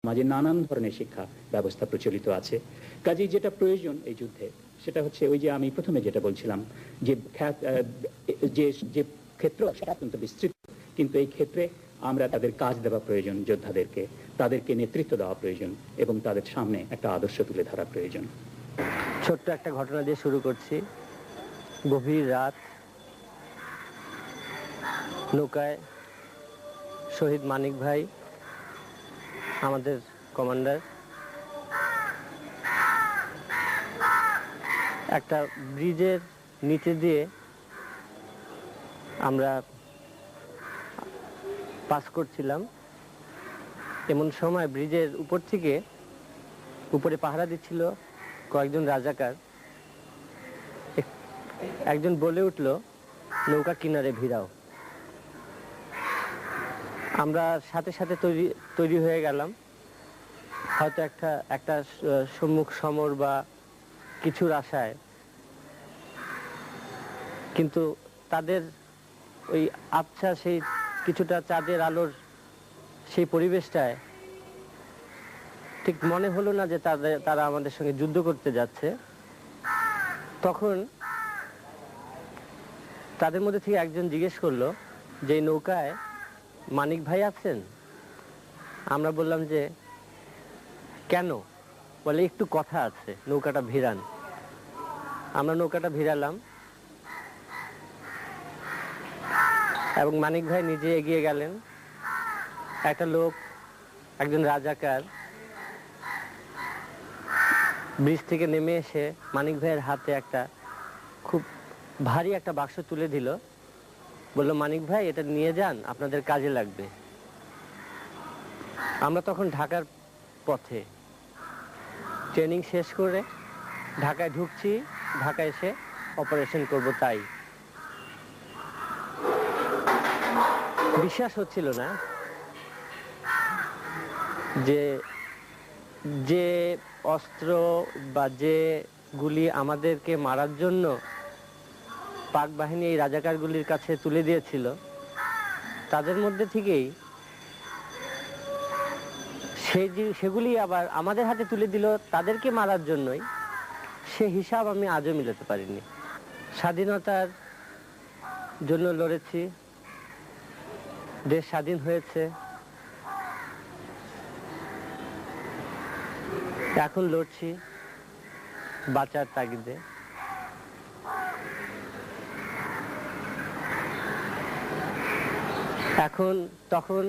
সমাজে নানান ধরনের শিক্ষা ব্যবস্থা প্রচলিত আছে। কাজেই যেটা প্রয়োজন এই যুদ্ধে সেটা হচ্ছে ওই যে আমি প্রথমে যেটা বলছিলাম যে যে ক্ষেত্র সেটা অত্যন্ত বিস্তৃত, কিন্তু এই ক্ষেত্রে আমরা তাদের কাজ দেওয়া প্রয়োজন, যোদ্ধাদেরকে তাদেরকে নেতৃত্ব দেওয়া প্রয়োজন এবং তাদের সামনে একটা আদর্শ তুলে ধরা প্রয়োজন। ছোট্ট একটা ঘটনা দিয়ে শুরু করছি। গভীর রাত, নৌকায় শহীদ মানিক ভাই আমাদের কমান্ডার একটা ব্রিজের নিচে দিয়ে আমরা পাস করছিলাম। এমন সময় ব্রিজের উপর থেকে উপরে পাহারা দিচ্ছিল কয়েকজন রাজাকার। একজন বলে উঠল, নৌকা কিনারে ভিড়াও। আমরা সাথে সাথে তৈরি হয়ে গেলাম, হয়তো একটা সম্মুখ সমর বা কিছুর আশায়। কিন্তু তাদের ওই আবছা সেই কিছুটা চাঁদের আলোর সেই পরিবেশটায় ঠিক মনে হলো না যে তারা আমাদের সঙ্গে যুদ্ধ করতে যাচ্ছে। তখন তাদের মধ্যে থেকে একজন জিজ্ঞেস করলো যে নৌকায় মানিক ভাই আছেন? আমরা বললাম যে কেন? বলে একটু কথা আছে, নৌকাটা ভিড়ান। আমরা নৌকাটা ভিড়ালাম এবং মানিক ভাই নিজে এগিয়ে গেলেন। একটা লোক, একজন রাজাকার, ব্রিজ থেকে নেমে এসে মানিক ভাইয়ের হাতে একটা খুব ভারী একটা বাক্স তুলে দিল। বলল, মানিক ভাই এটা নিয়ে যান, আপনাদের কাজে লাগবে। আমরা তখন ঢাকার পথে ট্রেনিং শেষ করে ঢাকায় ঢুকছি, ঢাকায় এসে অপারেশন করব, তাই বিশ্বাস হচ্ছিল না যে যে অস্ত্র বা যে গুলি আমাদেরকে মারার জন্য পাক বাহিনী এই রাজাকারগুলির কাছে তুলে দিয়েছিল, তাদের মধ্যে থেকেই সেগুলি আবার আমাদের হাতে তুলে দিল তাদেরকে মারার জন্যই। সে হিসাব আমি আজও মিলাতে পারিনি। স্বাধীনতার জন্য লড়েছি, দেশ স্বাধীন হয়েছে, এখন লড়ছি বাঁচার তাগিদে। তখন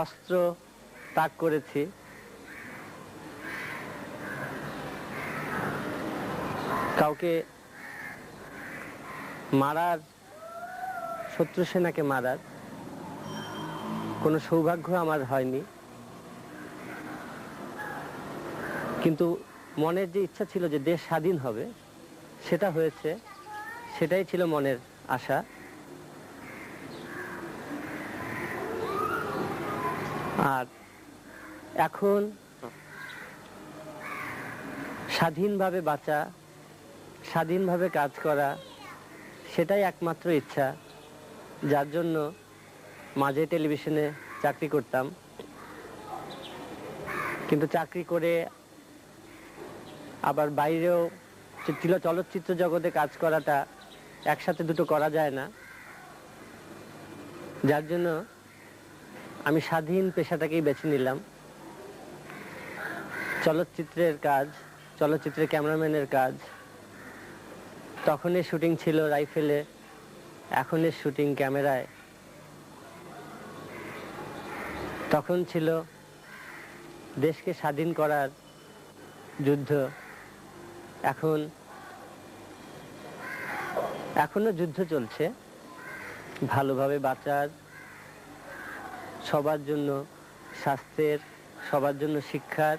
অস্ত্র ত্যাগ করেছি, কাউকে মারার, শত্রু সেনাকে মারার কোনো সৌভাগ্য আমার হয়নি। কিন্তু মনের যে ইচ্ছা ছিল যে দেশ স্বাধীন হবে, সেটা হয়েছে। সেটাই ছিল মনের আশা। আর এখন স্বাধীনভাবে বাঁচা, স্বাধীনভাবে কাজ করা, সেটাই একমাত্র ইচ্ছা, যার জন্য মাঝে টেলিভিশনে চাকরি করতাম। কিন্তু চাকরি করে আবার বাইরেও চলচ্চিত্র জগতে কাজ করাটা একসাথে দুটো করা যায় না। যার জন্য আমি স্বাধীন পেশাটাকেই বেছে নিলাম। চলচ্চিত্রের কাজ, চলচ্চিত্রের ক্যামেরাম্যানের কাজ। তখনের শুটিং ছিল রাইফেলে, এখনের শুটিং ক্যামেরায়। তখন ছিল দেশকে স্বাধীন করার যুদ্ধ, এখনো যুদ্ধ চলছে ভালোভাবে বাঁচার, সবার জন্য স্বাস্থ্যের, সবার জন্য শিক্ষার।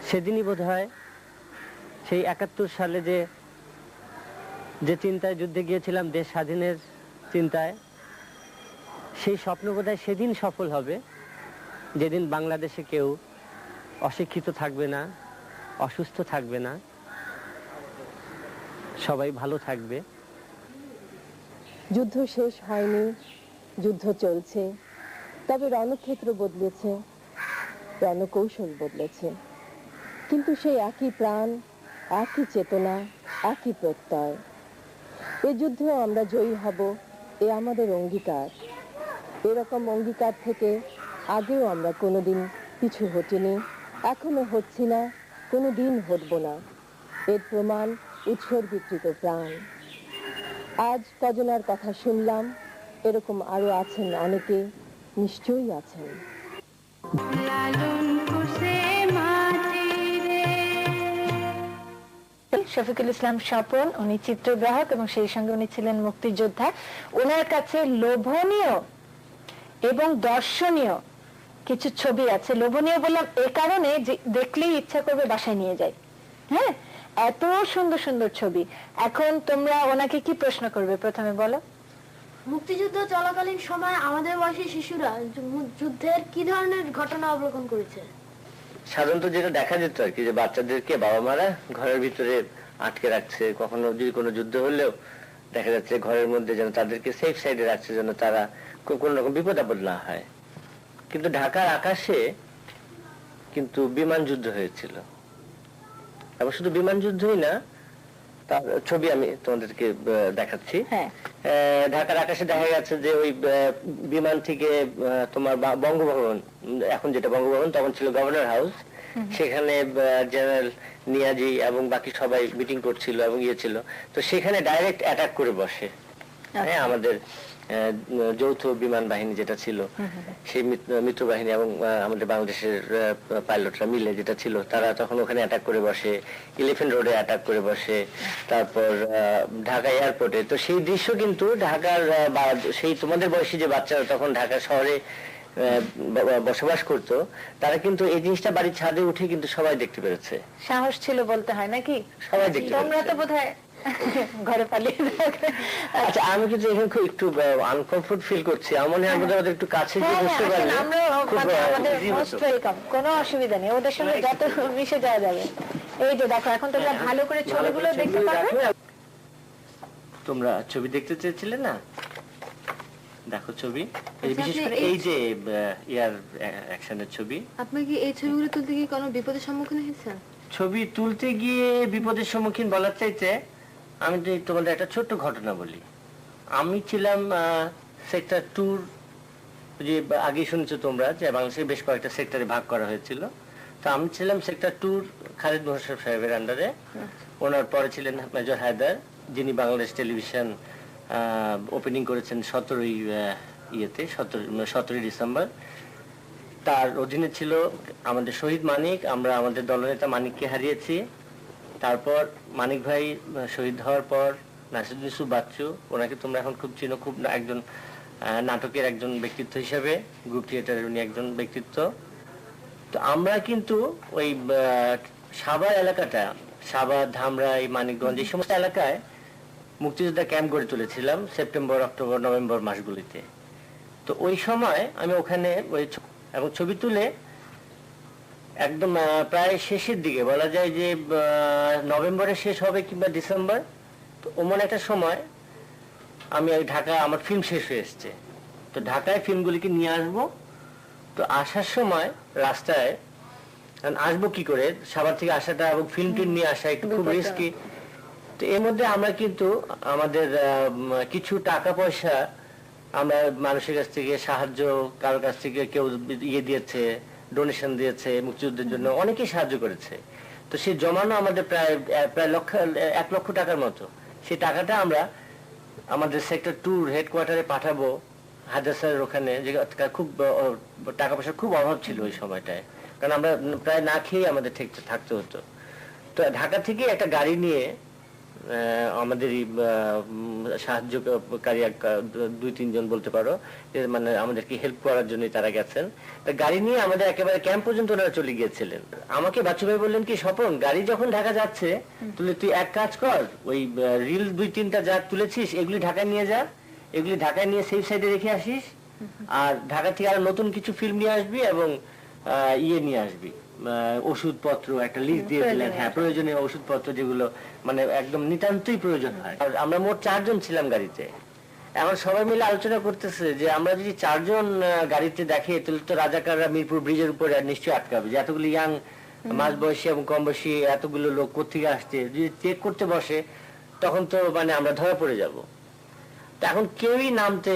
সেদিনই বোধহয় সেই ৭১ সালে যে চিন্তায় যুদ্ধে গিয়েছিলাম, দেশ স্বাধীনের চিন্তায়, সেই স্বপ্ন বোধহয় সেদিন সফল হবে, যেদিন বাংলাদেশে কেউ অশিক্ষিত থাকবে না, অসুস্থ থাকবে না, সবাই ভালো থাকবে। যুদ্ধ শেষ হয়নি, যুদ্ধ চলছে, তবে রণক্ষেত্র বদলেছে, রণকৌশল বদলেছে, কিন্তু সেই একই প্রাণ, একই চেতনা, একই প্রত্যয়। এ যুদ্ধেও আমরা জয়ী হব, এ আমাদের অঙ্গীকার। এরকম অঙ্গীকার থেকে আগেও আমরা কোনোদিন পিছু হটিনি, এখনো হচ্ছি না, কোনোদিন হটব না। এর প্রমাণ উৎসর্গীকৃত প্রাণ। আজ কজনার কথা শুনলাম, এরকম আরো আছেন অনেকে, নিশ্চয়ই আছেন। শফিকুল ইসলাম স্বপন, উনি চিত্রগ্রাহক এবং সেই সঙ্গে উনি ছিলেন মুক্তিযোদ্ধা। ওনার কাছে লোভনীয় এবং দর্শনীয় কিছু ছবি আছে। লোভনীয় বললাম এ কারণে যে দেখলেই ইচ্ছা করবে বাসায় নিয়ে যাই। হ্যাঁ, এত সুন্দর সুন্দর ছবি। এখন তোমরা ওনাকে কি প্রশ্ন করবে প্রথমে বলো। মুক্তিযুদ্ধ চলাকালীন সময় আমাদের বয়সী শিশুরা যুদ্ধের কি ধরনের ঘটনা অবলোকন করেছে? সাধারণত যেটা দেখা যেত আর কি, যে বাচ্চাদেরকে বাবা মারা ঘরের ভিতরে আটকে রাখছে, কখনো যদি কোনো যুদ্ধ হলেও দেখা যাচ্ছে ঘরের মধ্যে যেন তাদেরকে সেফ সাইডে রাখছে, যেন তারা কোন রকম বিপদ আপদ না হয়। কিন্তু ঢাকার আকাশে কিন্তু বিমান যুদ্ধ হয়েছিল, এবং শুধু বিমান যুদ্ধই না, তার ছবি আমি তোমাদেরকে দেখাচ্ছি। ঢাকার আকাশে দেখা গেছে যে ওই বিমান থেকে তোমার বঙ্গভবন, এখন যেটা বঙ্গভবন, তখন ছিল গভর্নর হাউস, সেখানে জেনারেল নিয়াজি এবং বাকি সবাই মিটিং করছিল এবং ইয়ে ছিল, তো সেখানে ডাইরেক্ট অ্যাটাক করে বসে। হ্যাঁ, আমাদের যৌথ বিমান বাহিনী যেটা ছিল, সেই মিত্র বাহিনী এবং আমাদের বাংলাদেশের পাইলটরা মিলে যেটা ছিল, তারা তখন ওখানে অ্যাটাক করে বসে, এলিফ্যান্ট রোডে অ্যাটাক করে বসে, তারপর ঢাকা এয়ারপোর্টে। তো সেই দৃশ্য কিন্তু ঢাকার সেই তোমাদের বয়সী যে বাচ্চারা তখন ঢাকা শহরে বসবাস করত, তারা কিন্তু এই জিনিসটা বাড়ির ছাদে উঠে কিন্তু সবাই দেখতে পেরেছে। সাহস ছিল বলতে হয় নাকি? সবাই দেখতে পেরেছে। তোমরা তো বোধহয় ঘরে পালিয়ে। আচ্ছা, আমি কিন্তু এখানে খুব একটু আনকমফোর্ট ফিল করছি। আমার মনে হয় আমাদের একটু কাছে গিয়ে বসতে পারলে কোনো অসুবিধা নেই, ওদের সঙ্গে যত মিশে যাওয়া যাবে। এই যে দেখো, এখন তোমরা ভালো করে ছবিগুলো দেখতে পাবে। তোমরা ছবি দেখতে চেয়েছিলে না? দেখো ছবি, বিশেষ করে এই যে এয়ার অ্যাকশনের ছবি। আপনি কি এই ছবিগুলো তুলতে গিয়ে কোনো বিপদের সম্মুখীন হয়েছেন? ছবি তুলতে গিয়ে বিপদের সম্মুখীন বলার চাইতে আমি তোমাদের একটা ছোট্ট ঘটনা বলি। আমি ছিলাম সেক্টর 2, যে আগে শুনেছো তোমরা যে বাংলাদেশের বেশ কয়েকটা সেক্টরে ভাগ করা হয়েছিল। তো আমি ছিলাম সেক্টর 2 খালিদ মোশাররফ সাহেবের আন্ডারে। ওনার পরে ছিলেন মেজর হায়দার, যিনি বাংলাদেশ টেলিভিশন ওপেনিং করেছেন 17ই ডিসেম্বর। তার অধীনে ছিল আমাদের শহীদ মানিক। আমরা আমাদের দলনেতা মানিককে হারিয়েছি। তারপর মানিক ভাই শহীদ হওয়ার পর নাসিরুদ্দিন ইউসুফ বাচ্চু, ওনাকে তোমরা এখন খুব চিনো, খুব একজন নাটকের একজন ব্যক্তিত্ব হিসেবে, গ্রুপ থিয়েটারের উনি একজন ব্যক্তিত্ব। তো আমরা কিন্তু ওই সাভার এলাকাটা, সাভার, ধামরাই, মানিকগঞ্জ, এই সমস্ত এলাকায় মুক্তিযোদ্ধা ক্যাম্প গড়ে তুলেছিলাম সেপ্টেম্বর, অক্টোবর, নভেম্বর মাসগুলিতে। তো ওই সময় আমি ওখানে এবং ছবি তুলে একদম প্রায় শেষের দিকে, বলা যায় যে নভেম্বরে শেষ হবে কিংবা ডিসেম্বর, তো ওমন একটা সময় আমি ঢাকা, আমার ফিল্ম শেষ হয়ে এসছে। তো ঢাকায় ফিল্মগুলিকে নিয়ে আসবো। তো আসার সময় রাস্তায় আসবো কি করে, সাভার থেকে আসাটা এবং ফিল্মটি নিয়ে আসা একটু খুব রিস্কি। তো এর মধ্যে আমরা কিন্তু আমাদের কিছু টাকা পয়সা আমরা মানুষের কাছ থেকে সাহায্য, কারোর কাছ থেকে কেউ ইয়ে দিয়েছে, ডোনেশন দিয়েছে মুক্তিযুদ্ধের জন্য, অনেকেই সাহায্য করেছে। তো সেই জমানো আমাদের প্রায় 1 লক্ষ টাকার মতো। সেই টাকাটা আমরা আমাদের সেক্টর 2 হেডকোয়ার্টারে পাঠাবো, হায়দার স্যারের ওখানে, যে খুব টাকা পয়সার খুব অভাব ছিল ওই সময়টায়, কারণ আমরা প্রায় না খেয়ে আমাদের থাকতে হতো। তো ঢাকা থেকে একটা গাড়ি নিয়ে আমাদের সাহায্যকারী 2-3 জন বলতে পারো, মানে আমাদেরকে হেল্প করার জন্য তারা গেছেন। গাড়ি নিয়ে আমাদের একেবারে ক্যাম্প পর্যন্ত ওনারা চলে গিয়েছিলেন। আমাকে বাচ্চু ভাই বললেন কি, স্বপন, গাড়ি যখন ঢাকা যাচ্ছে, তুই এক কাজ কর, ওই রিল 2-3টা যা তুলেছিস এগুলি ঢাকায় নিয়ে যা, এগুলি ঢাকায় নিয়ে সেফ সাইডে রেখে আসিস, আর ঢাকা থেকে আরো নতুন কিছু ফিল্ম নিয়ে আসবি এবং ইয়ে নিয়ে আসবি, ওষুধপত্র একটা লিস্ট দিয়ে দিলেন। হ্যাঁ, প্রয়োজনীয় ওষুধপত্র যেগুলো মানে একদম নিতান্তই প্রয়োজন হয়। আর আমরা মোট 4 জন ছিলাম গাড়িতে। এখন সবাই মিলে আলোচনা করতেছে যে আমরা যদি 4 জন গাড়িতে দেখে তাহলে তো রাজাকাররা মিরপুর ব্রিজের উপরে নিশ্চয়ই আটকাবে, যে এতগুলো ইয়াং মাঝ বয়সী এবং কম বয়সী এতগুলো লোক কোথেকে আসছে, যদি চেক করতে বসে তখন তো মানে আমরা ধরা পড়ে যাব। তো এখন কেউই নামতে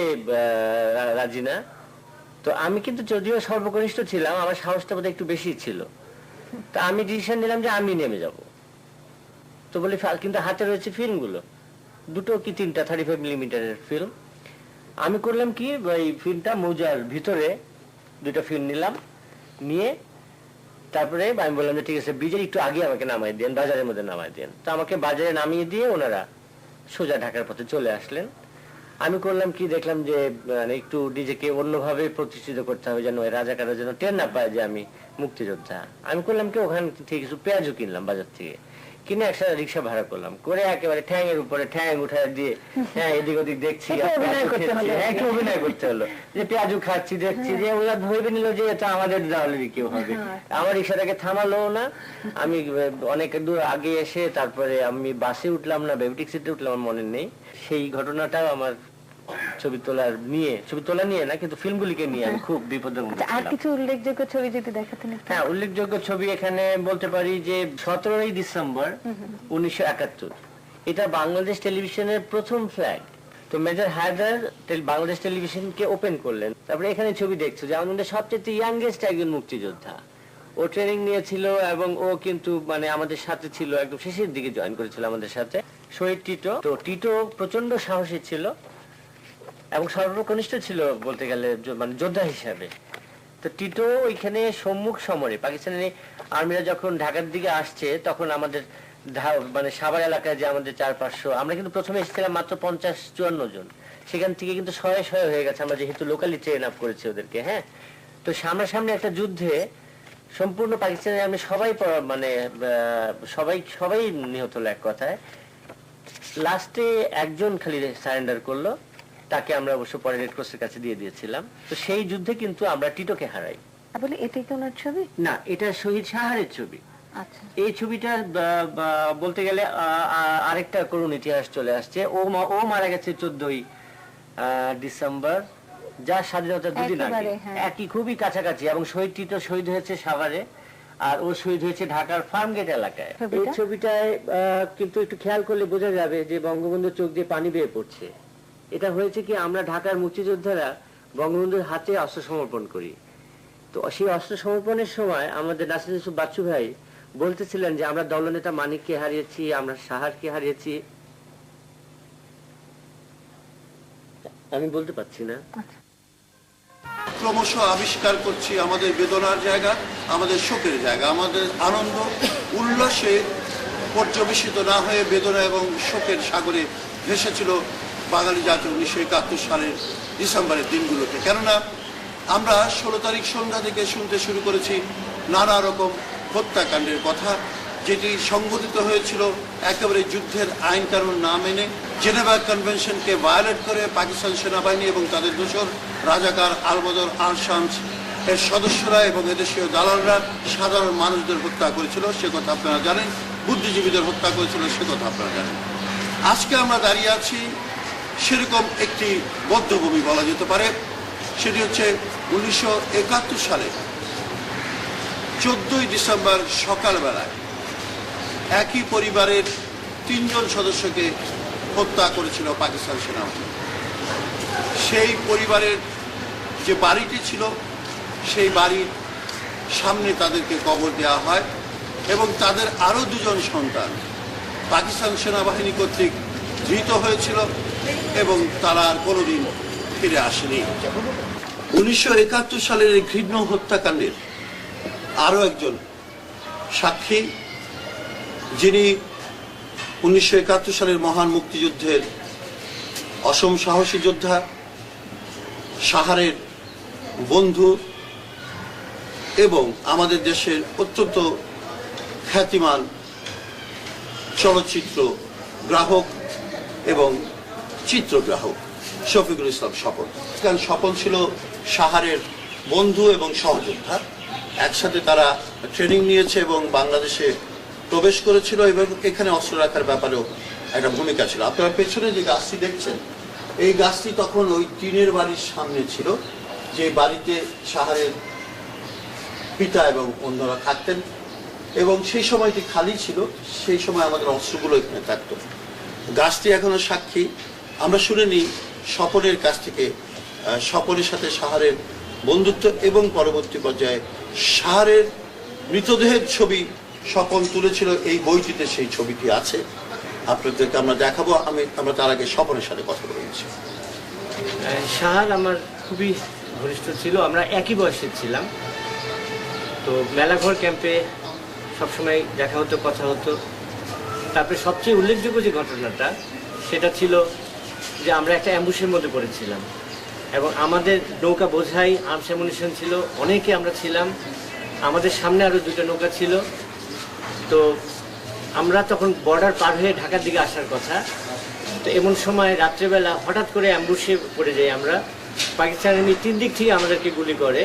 রাজি না। তো আমি কিন্তু যদিও সর্বকনিষ্ঠ ছিলাম, আমার সাহসটা বোধহয় একটু বেশি ছিল, তা আমি ডিসিশন নিলাম যে আমি নেমে যাব। তো বলি কিন্তু হাতে রয়েছে ফিল্মগুলো, 2 কি 3টা 35 মিলিমিটারের ফিল্ম। আমি করলাম কি, ওই ফিল্মটা মৌজার ভিতরে 2টা ফিল্ম নিলাম, নিয়ে তারপরে আমি বললাম যে ঠিক আছে ব্রিজের একটু আগে আমাকে নামাই দেন, বাজারের মধ্যে নামাই দেন। তো আমাকে বাজারে নামিয়ে দিয়ে ওনারা সোজা ঢাকার পথে চলে আসলেন। আমি করলাম কি, দেখলাম যে মানে একটু নিজেকে অন্যভাবে প্রতিষ্ঠিত করতে হবে, যেন রাজাকাররা যেন টের না পায় যে আমি মুক্তিযোদ্ধা। আমি করলাম কি, ওখান থেকে কিছু পেঁয়াজও কিনলাম বাজার থেকে, কিনে একসাথে রিক্সা ভাড়া করলাম, করে একেবারে ঠ্যাঙের উপরে ঠ্যাং উঠায় দিয়ে হ্যাঁ এদিক ওদিক দেখছি, একটু অভিনয় করতে হলো যে পেঁয়াজু খাচ্ছি দেখছি, যে ওরা ধরবে নিল যে এটা আমাদের দাওয়ালেরই কেউ হবে। আমার রিক্সাটাকে থামালো না, আমি অনেক দূর আগে এসে তারপরে আমি বাসে উঠলাম না বেবি ট্যাক্সিতে উঠলাম, আমার মনে নেই। সেই ঘটনাটাও আমার ছবি তোলা নিয়ে না, কিন্তু ফিল্মগুলিকে নিয়ে আমি খুব বিপদের মধ্যে ছিলাম। আর কিছু উল্লেখযোগ্য ছবি যদি দেখাতেন? হ্যাঁ, উল্লেখযোগ্য ছবি এখানে বলতে পারি যে 17 ডিসেম্বর 1971, এটা বাংলাদেশ টেলিভিশনের প্রথম ফ্ল্যাগ। তো মেজর হায়দার বাংলাদেশ টেলিভিশনকে ওপেন করলেন। তারপরে এখানে ছবি দেখছো যে আমাদের সবচেয়ে ইয়াংগেস্ট একজন মুক্তিযোদ্ধা, ও ট্রেনিং নিয়েছিল এবং ও কিন্তু মানে আমাদের সাথে ছিল, একদম শেষের দিকে জয়েন করেছিল আমাদের সাথে, শহীদ টিটো। তো টিটো প্রচন্ড সাহসী ছিল এবং সর্বকনিষ্ঠ ছিল বলতে গেলে, মানে যোদ্ধা হিসাবে। তো টিটো ওইখানে সম্মুখ সমরে পাকিস্তানি আর্মিরা যখন ঢাকার দিকে আসছে, তখন আমাদের মানে সাভার এলাকায় যে আমাদের 400-500, আমরা কিন্তু প্রথমে এসেছিলাম মাত্র 50-54 জন, সেখান থেকে কিন্তু 100 হয়ে গেছে, আমরা যেহেতু লোকালি ট্রেন আপ করেছি ওদেরকে। হ্যাঁ, তো সামনাসামনি একটা যুদ্ধে সম্পূর্ণ পাকিস্তানি আর্মি সবাই মানে সবাই নিহত হলো এক কথায়। লাস্টে একজন খালি সারেন্ডার করলো, তাকে আমরা অবশ্য পরে রেড ক্রসের কাছে দিয়ে দিয়েছিলাম। তো সেই যুদ্ধে কিন্তু আমরা টিটোকে হারাই। বলে এটা কি ওনার ছবি না, এটা শহীদ সাহারের ছবি। আচ্ছা, এই ছবিটা বলতে গেলে আরেকটা করুণ ইতিহাস চলে আসছে। ও মারা গেছে 14 ডিসেম্বর, যা স্বাধীনতার 2 দিন আগে, একই খুবই কাছাকাছি। এবং শহীদ টিটো শহীদ হয়েছে সাভারে, আর ও শহীদ হয়েছে ঢাকার ফার্মগেট এলাকায়। এই ছবিটায় কিন্তু একটু খেয়াল করলে বোঝা যাবে যে বঙ্গবন্ধুর চোখ দিয়ে পানি বেয়ে পড়ছে। এটা হয়েছে কি, আমরা ঢাকার মুক্তিযোদ্ধারা বঙ্গবন্ধুর হাতে অস্ত্র সমর্পণ করি। তো সেই অস্ত্র সমর্পণের সময় আমাদের নাসির ইউসুফ বাচ্চু ভাই বলতেছিলেন যে আমরা দলনেতা মানিককে হারিয়েছি, আমরা সাহারকে হারিয়েছি, আমি বলতে পারছি না। ক্রমশ আবিষ্কার করছি আমাদের বেদনার জায়গা, আমাদের শোকের জায়গা, আমাদের আনন্দ উল্লাসে পর্যবেসিত না হয়ে বেদনা এবং শোকের সাগরে ভেসেছিল বাঙালি জাতি 1971 সালের ডিসেম্বরের দিনগুলোতে। কেননা আমরা 16 তারিখ সন্ধ্যা থেকে শুনতে শুরু করেছি নানা রকম হত্যাকাণ্ডের কথা, যেটি সংঘটিত হয়েছিল একেবারে যুদ্ধের আইন কানুন না মেনে, জেনেভা কনভেনশনকে ভায়োলেট করে পাকিস্তান সেনাবাহিনী এবং তাদের দোসর রাজাকার আলবদর আল শামস এর সদস্যরা এবং এদেশীয় দালালরা সাধারণ মানুষদের হত্যা করেছিল, সে কথা আপনারা জানেন। বুদ্ধিজীবীদের হত্যা করেছিল, সে কথা আপনারা জানেন। আজকে আমরা দাঁড়িয়ে আছি সেরকম একটি বধ্যভূমি বলা যেতে পারে। সেটি হচ্ছে 1971 সালে 14 ডিসেম্বর সকালবেলায় একই পরিবারের 3 জন সদস্যকে হত্যা করেছিল পাকিস্তান সেনাবাহিনী। সেই পরিবারের যে বাড়িটি ছিল, সেই বাড়ির সামনে তাদেরকে কবর দেওয়া হয় এবং তাদের আরও 2 জন সন্তান পাকিস্তান সেনাবাহিনী কর্তৃক ধৃত হয়েছিল এবং তারা আর কোনোদিন ফিরে আসেনি। 1971 সালের এই ঘৃণ্য হত্যাকাণ্ডের আরও একজন সাক্ষী, যিনি 1971 সালের মহান মুক্তিযুদ্ধের অসম সাহসী যোদ্ধা, সাহারের বন্ধু এবং আমাদের দেশের অত্যন্ত খ্যাতিমান চলচ্চিত্র গ্রাহক এবং চিত্রগ্রাহক শফিকুল ইসলাম স্বপন। কারণ স্বপন ছিল সাহারের বন্ধু এবং সহযোদ্ধা, একসাথে তারা ট্রেনিং নিয়েছে এবং বাংলাদেশে প্রবেশ করেছিল এবং এখানে অস্ত্র রাখার ব্যাপারেও একটা ভূমিকা ছিল। আপনারা পেছনে যে গাছটি দেখছেন, এই গাছটি তখন ওই টিনের বাড়ির সামনে ছিল, যে বাড়িতে সাহারের পিতা এবং অন্যরা থাকতেন, এবং সেই সময়টি খালি ছিল। সেই সময় আমাদের অস্ত্রগুলো এখানে থাকতো। গাছটি এখনো সাক্ষী। আমরা শুনে নিই স্বপনের কাছ থেকে স্বপনের সাথে সাহারের বন্ধুত্ব, এবং পরবর্তী পর্যায়ে সাহারের মৃতদেহের ছবি স্বপন তুলেছিল। এই বইটিতে সেই ছবিটি আছে, আপনাদেরকে আমরা দেখাবো। আমরা তার আগে স্বপনের সাথে কথা বলেছি। সাহার আমার খুবই ঘনিষ্ঠ ছিল, আমরা একই বয়সের ছিলাম। তো মেলাঘর ক্যাম্পে সবসময় দেখা হতো, কথা হতো। তারপরে সবচেয়ে উল্লেখযোগ্য যে ঘটনাটা সেটা ছিল যে আমরা একটা অ্যাম্বুশের মধ্যে পড়েছিলাম, এবং আমাদের নৌকা বোঝাই আর্মস অ্যামুনিশন ছিল, অনেকে আমরা ছিলাম। আমাদের সামনে আরও দুটো নৌকা ছিল। তো আমরা তখন বর্ডার পার হয়ে ঢাকার দিকে আসার কথা। তো এমন সময় রাত্রেবেলা হঠাৎ করে অ্যাম্বুশে পড়ে যাই আমরা। পাকিস্তান আর্মি 3 দিক থেকে আমাদেরকে গুলি করে,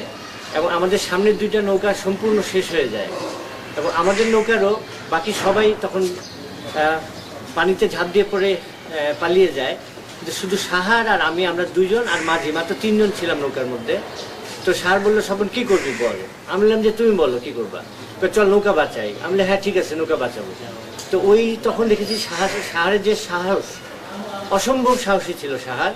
এবং আমাদের সামনের 2টা নৌকা সম্পূর্ণ শেষ হয়ে যায়, এবং আমাদের নৌকারও বাকি সবাই তখন পানিতে ঝাঁপ দিয়ে পড়ে পালিয়ে যায়। কিন্তু শুধু সাহার আর আমি, আমরা 2 জন আর মাঝি, মাত্র 3 জন ছিলাম নৌকার মধ্যে। তো সাহার বললো, স্বপন কি করবি বল? আমি বললাম যে তুমি বলো কি করবা। চল নৌকা বাঁচাই। আমি বললাম হ্যাঁ ঠিক আছে, নৌকা বাঁচাবো। তো ওই তখন দেখেছি সাহারের যে সাহস, অসম্ভব সাহসী ছিল সাহার।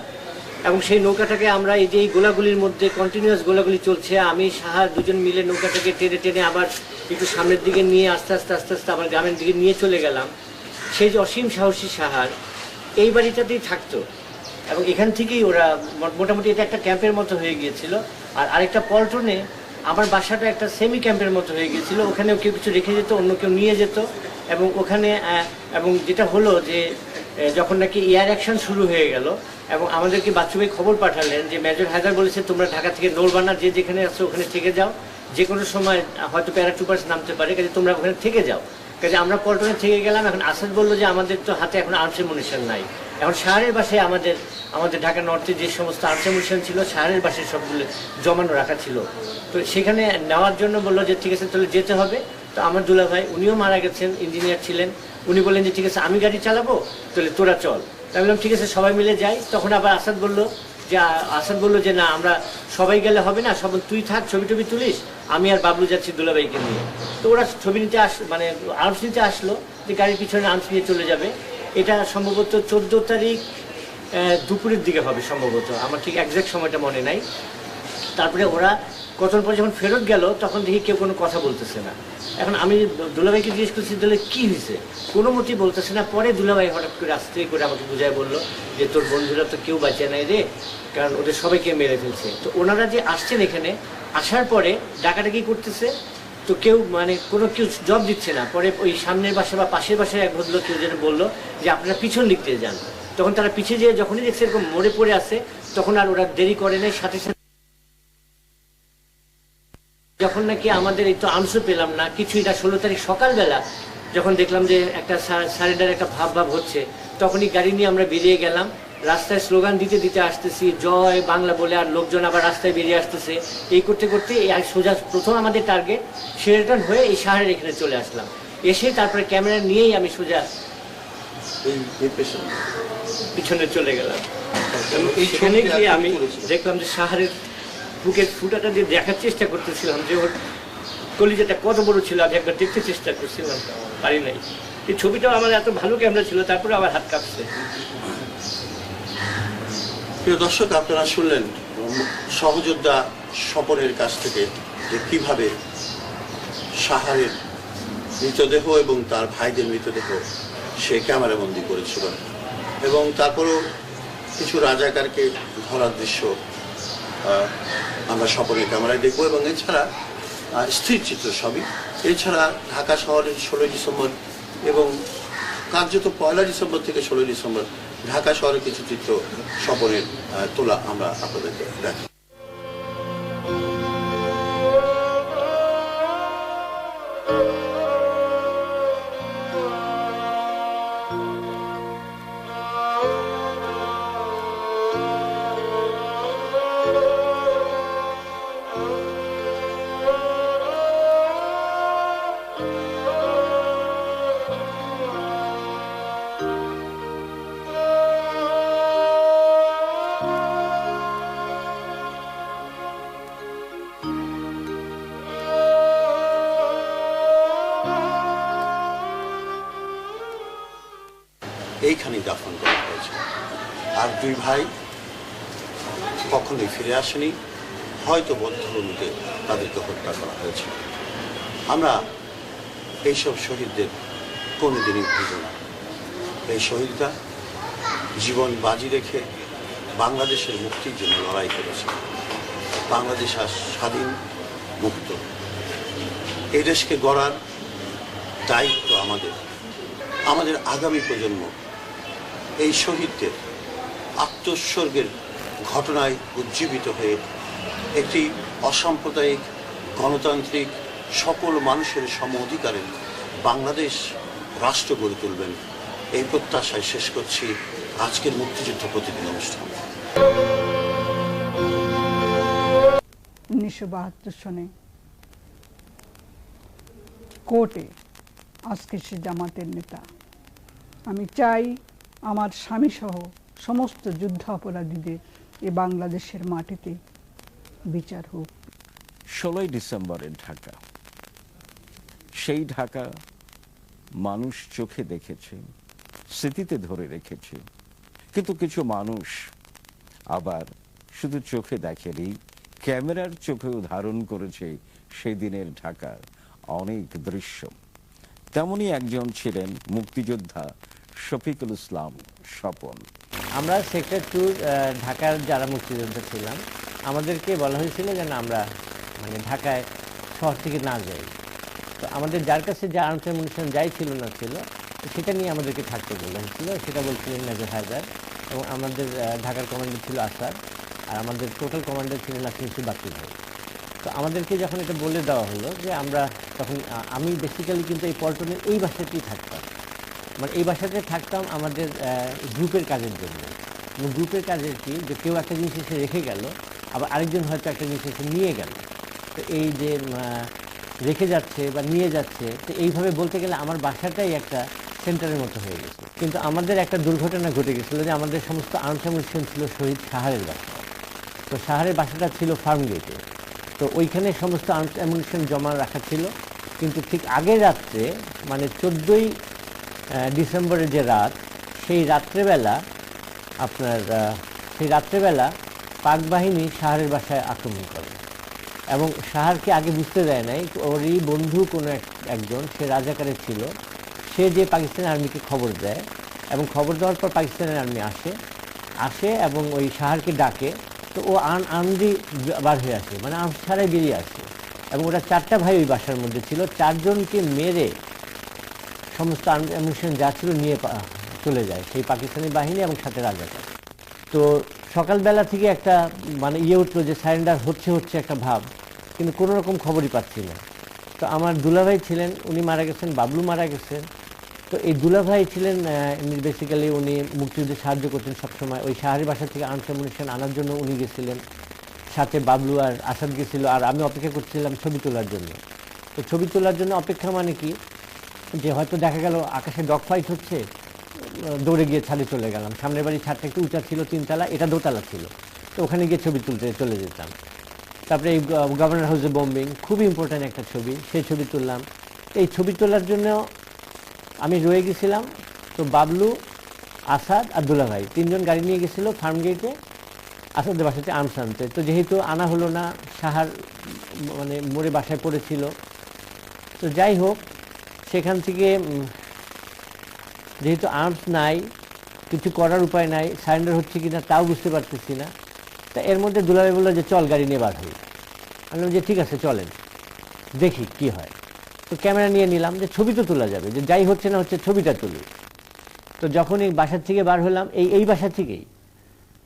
এবং সেই নৌকাটাকে আমরা এই যে এই গোলাগুলির মধ্যে কন্টিনিউয়াস গোলাগুলি চলছে, আমি সাহার 2 জন মিলে নৌকাটাকে টেনে টেনে আবার একটু সামনের দিকে নিয়ে আস্তে আস্তে আস্তে আস্তে আবার গ্রামের দিকে নিয়ে চলে গেলাম। সেই যে অসীম সাহসী সাহার এই বাড়িটাতেই থাকতো, এবং এখান থেকেই ওরা মোটামুটি এটা একটা ক্যাম্পের মতো হয়ে গিয়েছিল। আর আরেকটা পল্টনে আমার বাসাটা একটা সেমি ক্যাম্পের মতো হয়ে গিয়েছিল। ওখানেও কেউ কিছু রেখে যেত, অন্য কেউ নিয়ে যেত। এবং ওখানে এবং যেটা হলো যে যখন নাকি এয়ার অ্যাকশন শুরু হয়ে গেল, এবং আমাদেরকে বাচ্চুভাই খবর পাঠালেন যে মেজর হায়দার বলেছে তোমরা ঢাকা থেকে নড়বা না, যে যেখানে আছো ওখানে থেকে যাও, যে কোনো সময় হয়তো প্যারাট্রুপার্স নামতে পারে, কাজে তোমরা ওখানে থেকে যাও। কাজে আমরা পল্টনে থেকে গেলাম। এখন আসাদ বললো যে আমাদের তো হাতে এখন আর্মস অ্যামুনিশন নাই। এখন শহরের বাসায় আমাদের ঢাকা নর্থে যে সমস্ত আর্মস অ্যামুনিশন ছিল শহরের বাসায় সবগুলো জমানো রাখা ছিল। তো সেখানে নেওয়ার জন্য বললো যে ঠিক আছে তাহলে যেতে হবে। তো আমার দুলাভাই, উনিও মারা গেছেন, ইঞ্জিনিয়ার ছিলেন, উনি বললেন যে ঠিক আছে আমি গাড়ি চালাবো, তাহলে তোরা চল। আমি বললাম ঠিক আছে সবাই মিলে যাই। তখন আবার আসাদ বললো যে না, আমরা সবাই গেলে হবে না, সব তুই থাক, ছবি টবি তুলিস, আমি আর বাবলু যাচ্ছি দুলাভাইকে নিয়ে। তো ওরা ছবি নিতে মানে আর্মস নিতে আসলো, যে গাড়ির পিছনে আর্মস নিয়ে চলে যাবে। এটা সম্ভবত 14 তারিখ দুপুরের দিকে হবে সম্ভবত, আমার ঠিক একজ্যাক্ট সময়টা মনে নাই। তারপরে ওরা কতক্ষণ পরে যখন ফেরত গেল তখন দেখি কেউ কোনো কথা বলতেছে না। এখন আমি দুলাভাইকে জিজ্ঞেস করছি তাহলে কী হয়েছে, কোনো মতেই বলতেছে না। পরে দুলাভাই হঠাৎ করে আস্তে করে আমাকে বুঝায় বললো যে তোর বন্ধুরা তো কেউ বাঁচে নাই রে, কারণ ওদের সবাইকে মেরে ফেলছে। তো ওনারা যে আসছেন এখানে, আসার পরে ডাকাডাকি করতেছে, তো কেউ কেউ জব দিচ্ছে না। পরে ওই সামনের বাসা বা পাশের বাসায় এক ভদ্রলোক কেউ যেন বললো যে আপনারা পিছন দিক দিয়ে যান। তখন তারা পিছিয়ে যেয়ে যখনই দেখছে এরকম মরে পড়ে আসে, তখন আর ওরা দেরি করে নাই, সাথে সাথে যখন নাকি আমাদের এই তো আর্মসও পেলাম না কিছুই না, 16 তারিখ সকালবেলা যখন দেখলাম যে একটা সারেন্ডার একটা ভাব হচ্ছে, তখনই গাড়ি নিয়ে আমরা বেরিয়ে গেলাম। রাস্তায় স্লোগান দিতে দিতে আসতেছি জয় বাংলা বলে, আর লোকজন আবার রাস্তায় বেরিয়ে আসতেছে। এই করতে করতে সোজা প্রথম আমাদের টার্গেট শেরটন হয়ে এই শহরের এখানে চলে আসলাম। এসে তারপরে ক্যামেরা নিয়েই আমি সোজা পিছনে চলে গেলাম। সেখানে গিয়ে আমি দেখলাম যে শহরের বুকের ফুটাটা দিয়ে দেখার চেষ্টা করতেছিলাম যে ওর কলিজাটা কত বড় ছিল, আমি একবার দেখতে চেষ্টা করছিলাম, পারি নাই। এই ছবিটাও আমার এত ভালো ক্যামেরা ছিল, তারপরে আমার হাত কাঁপছে। প্রিয় দর্শক, আপনারা শুনলেন সহযোদ্ধা স্বপনের কাছ থেকে যে কিভাবে সাহারের মৃতদেহ এবং তার ভাইদের মৃতদেহ সে ক্যামেরাবন্দি করেছিল, এবং তারপরেও কিছু রাজাকারকে ধরার দৃশ্য আমরা স্বপনের ক্যামেরায় দেখবো। এবং এছাড়া স্থির চিত্র সবই, এছাড়া ঢাকা শহরের 16 ডিসেম্বর এবং কার্যত 1 ডিসেম্বর থেকে 16 ডিসেম্বর ঢাকা শহরের কিছু চিত্র স্বপনের তোলা আমরা আপনাদেরকে দেখি। ওইখানেই দাফন করা হয়েছে। আর দুই ভাই কখনোই ফিরে আসেনি, হয়তো বদ্ধভূমিতে তাদেরকে হত্যা করা হয়েছে। আমরা এইসব শহীদদের কোনোদিনই ভুলব না। এই শহীদরা জীবন বাজি রেখে বাংলাদেশের মুক্তির জন্য লড়াই করেছে। বাংলাদেশ আজ স্বাধীন, মুক্ত। এই দেশকে গড়ার দায়িত্ব আমাদের। আমাদের আগামী প্রজন্ম এই শহীদদের আত্মোৎসর্গের ঘটনায় উজ্জীবিত হয়ে একটি অসাম্প্রদায়িক, গণতান্ত্রিক, সকল মানুষের সম অধিকারের বাংলাদেশ রাষ্ট্র গড়ে তুলবেন, এই প্রত্যাশায় শেষ করছি আজকের মুক্তিযুদ্ধ প্রতিদিন অনুষ্ঠান। 1972 সনে কোর্টে আজকে সে জামাতের নেতা। আমি চাই আমার স্বামী সহ সমস্ত যুদ্ধ অপরাধীদের এ বাংলাদেশের মাটিতে বিচার হোক। 16ই ডিসেম্বরের ঢাকা, সেই ঢাকা মানুষ চোখে দেখেছে, স্মৃতিতে ধরে রেখেছে। কিন্তু কিছু মানুষ আবার শুধু চোখে দেখেনি, ক্যামেরার চোখেও ধারণ করেছে সেই দিনের ঢাকার অনেক দৃশ্য। তেমনই একজন ছিলেন মুক্তিযোদ্ধা শফিকুল ইসলাম স্বপন। আমরা সেক্টর 2 ঢাকার যারা মুক্তিযোদ্ধা ছিলাম, আমাদেরকে বলা হয়েছিল যেন আমরা মানে ঢাকায় শহর থেকে না যাই। তো আমাদের যার কাছে যে আর্মস অ্যামুনিশন যাই ছিল না ছিল, সেটা নিয়ে আমাদেরকে থাকতে বলা হয়েছিল। সেটা বলছিলেন মেজর হায়দার, এবং আমাদের ঢাকার কমান্ডার ছিল আসাদ, আর আমাদের টোটাল কমান্ডার ছিলেন নাসির বাকির ভাই। তো আমাদেরকে যখন এটা বলে দেওয়া হলো যে আমরা তখন, আমি বেসিক্যালি কিন্তু এই পল্টনের এই বাসাতেই থাকতাম, মানে এই বাসাতে থাকতাম আমাদের গ্রুপের কাজের জন্য। গ্রুপের কাজের কি, যে কেউ একটা জিনিস এসে রেখে গেল, আবার আরেকজন হয়তো একটা জিনিস এসে নিয়ে গেল। তো এই যে রেখে যাচ্ছে বা নিয়ে যাচ্ছে, তো এইভাবে বলতে গেলে আমার বাসাটাই একটা সেন্টারের মতো হয়ে গেছে। কিন্তু আমাদের একটা দুর্ঘটনা ঘটে গেছিলো যে আমাদের সমস্ত আর্মস অ্যামুনিশন ছিল শহীদ সাহারের বাসা। তো সাহারের বাসাটা ছিল ফার্ম গেটে, তো ওইখানে সমস্ত আর্মস অ্যামুনিশন জমা রাখা ছিল। কিন্তু ঠিক আগের রাত্রে, মানে 14ই ডিসেম্বরের যে রাত, সেই রাত্রেবেলা পাক বাহিনী সাহারের বাসায় আক্রমণ করে, এবং সাহারকে আগে বুঝতে দেয় নাই। ওরই বন্ধু কোনো একজন, সে রাজাকারে ছিল, সে যে পাকিস্তানি আর্মিকে খবর দেয়, এবং খবর দেওয়ার পর পাকিস্তানি আর্মি আসে এবং ওই সাহারকে ডাকে। তো ও আর্মদি বার হয়ে আসে, মানে আর্মস ছাড়াই বেরিয়ে আসে, এবং ওরা 4টা ভাই ওই বাসার মধ্যে ছিল। 4 জনকে মেরে সমস্ত অ্যামুনিশন যা ছিল নিয়ে চলে যায় সেই পাকিস্তানি বাহিনী এবং সাথে রাজাকার। তো সকালবেলা থেকে একটা মানে উঠলো যে সারেন্ডার হচ্ছে একটা ভাব, কিন্তু কোনো রকম খবরই পাচ্ছি না। তো আমার দুলাভাই ছিলেন, উনি মারা গেছেন, বাবলু মারা গেছেন। তো এই দুলাভাই ছিলেন বেসিক্যালি উনি মুক্তিযুদ্ধে সাহায্য করতেন সবসময়। ওই সাহারি বাসা থেকে আর্মস অ্যামুনিশন আনার জন্য উনি গেছিলেন, সাথে বাবলু আর আসাদ গেছিল, আর আমি অপেক্ষা করছিলাম ছবি তোলার জন্য। তো ছবি তোলার জন্য অপেক্ষা মানে কি, যে হয়তো দেখা গেল আকাশে ডগ ফাইট হচ্ছে, দৌড়ে গিয়ে ছাদে চলে গেলাম। সামনের বাড়ির ছাদটা একটু উঁচা ছিল, 3 তলা, এটা 2 তলা ছিল। তো ওখানে গিয়ে ছবি তুলতে চলে যেতাম। তারপরে এই গভর্নর হাউসে বম্বিং, খুবই ইম্পর্ট্যান্ট একটা ছবি, সেই ছবি তুললাম। এই ছবি তোলার জন্য আমি রয়ে গেছিলাম। তো বাবলু, আসাদ আর দুলাভাই 3 জন গাড়ি নিয়ে গেছিলো ফার্ম গেটে আসাদের বাসাতে আর্মস আনতে। তো যেহেতু আনা হলো না, সাহার মানে মোড়ে বাসায় পড়েছিল। তো যাই হোক, সেখান থেকে যেহেতু আর্মস নাই, কিছু করার উপায় নাই, সারেন্ডার হচ্ছে কি না তাও বুঝতে পারতেছি না। তা এর মধ্যে দুলাভাই বললো যে চল গাড়ি নিয়ে বার হই। আমি বললাম যে ঠিক আছে চলেন, দেখি কি হয়। তো ক্যামেরা নিয়ে নিলাম, যে ছবি তো তোলা যাবে, যে যাই হচ্ছে না হচ্ছে ছবিটা তুলি। তো যখন এই বাসার থেকে বার হলাম, এই বাসা থেকেই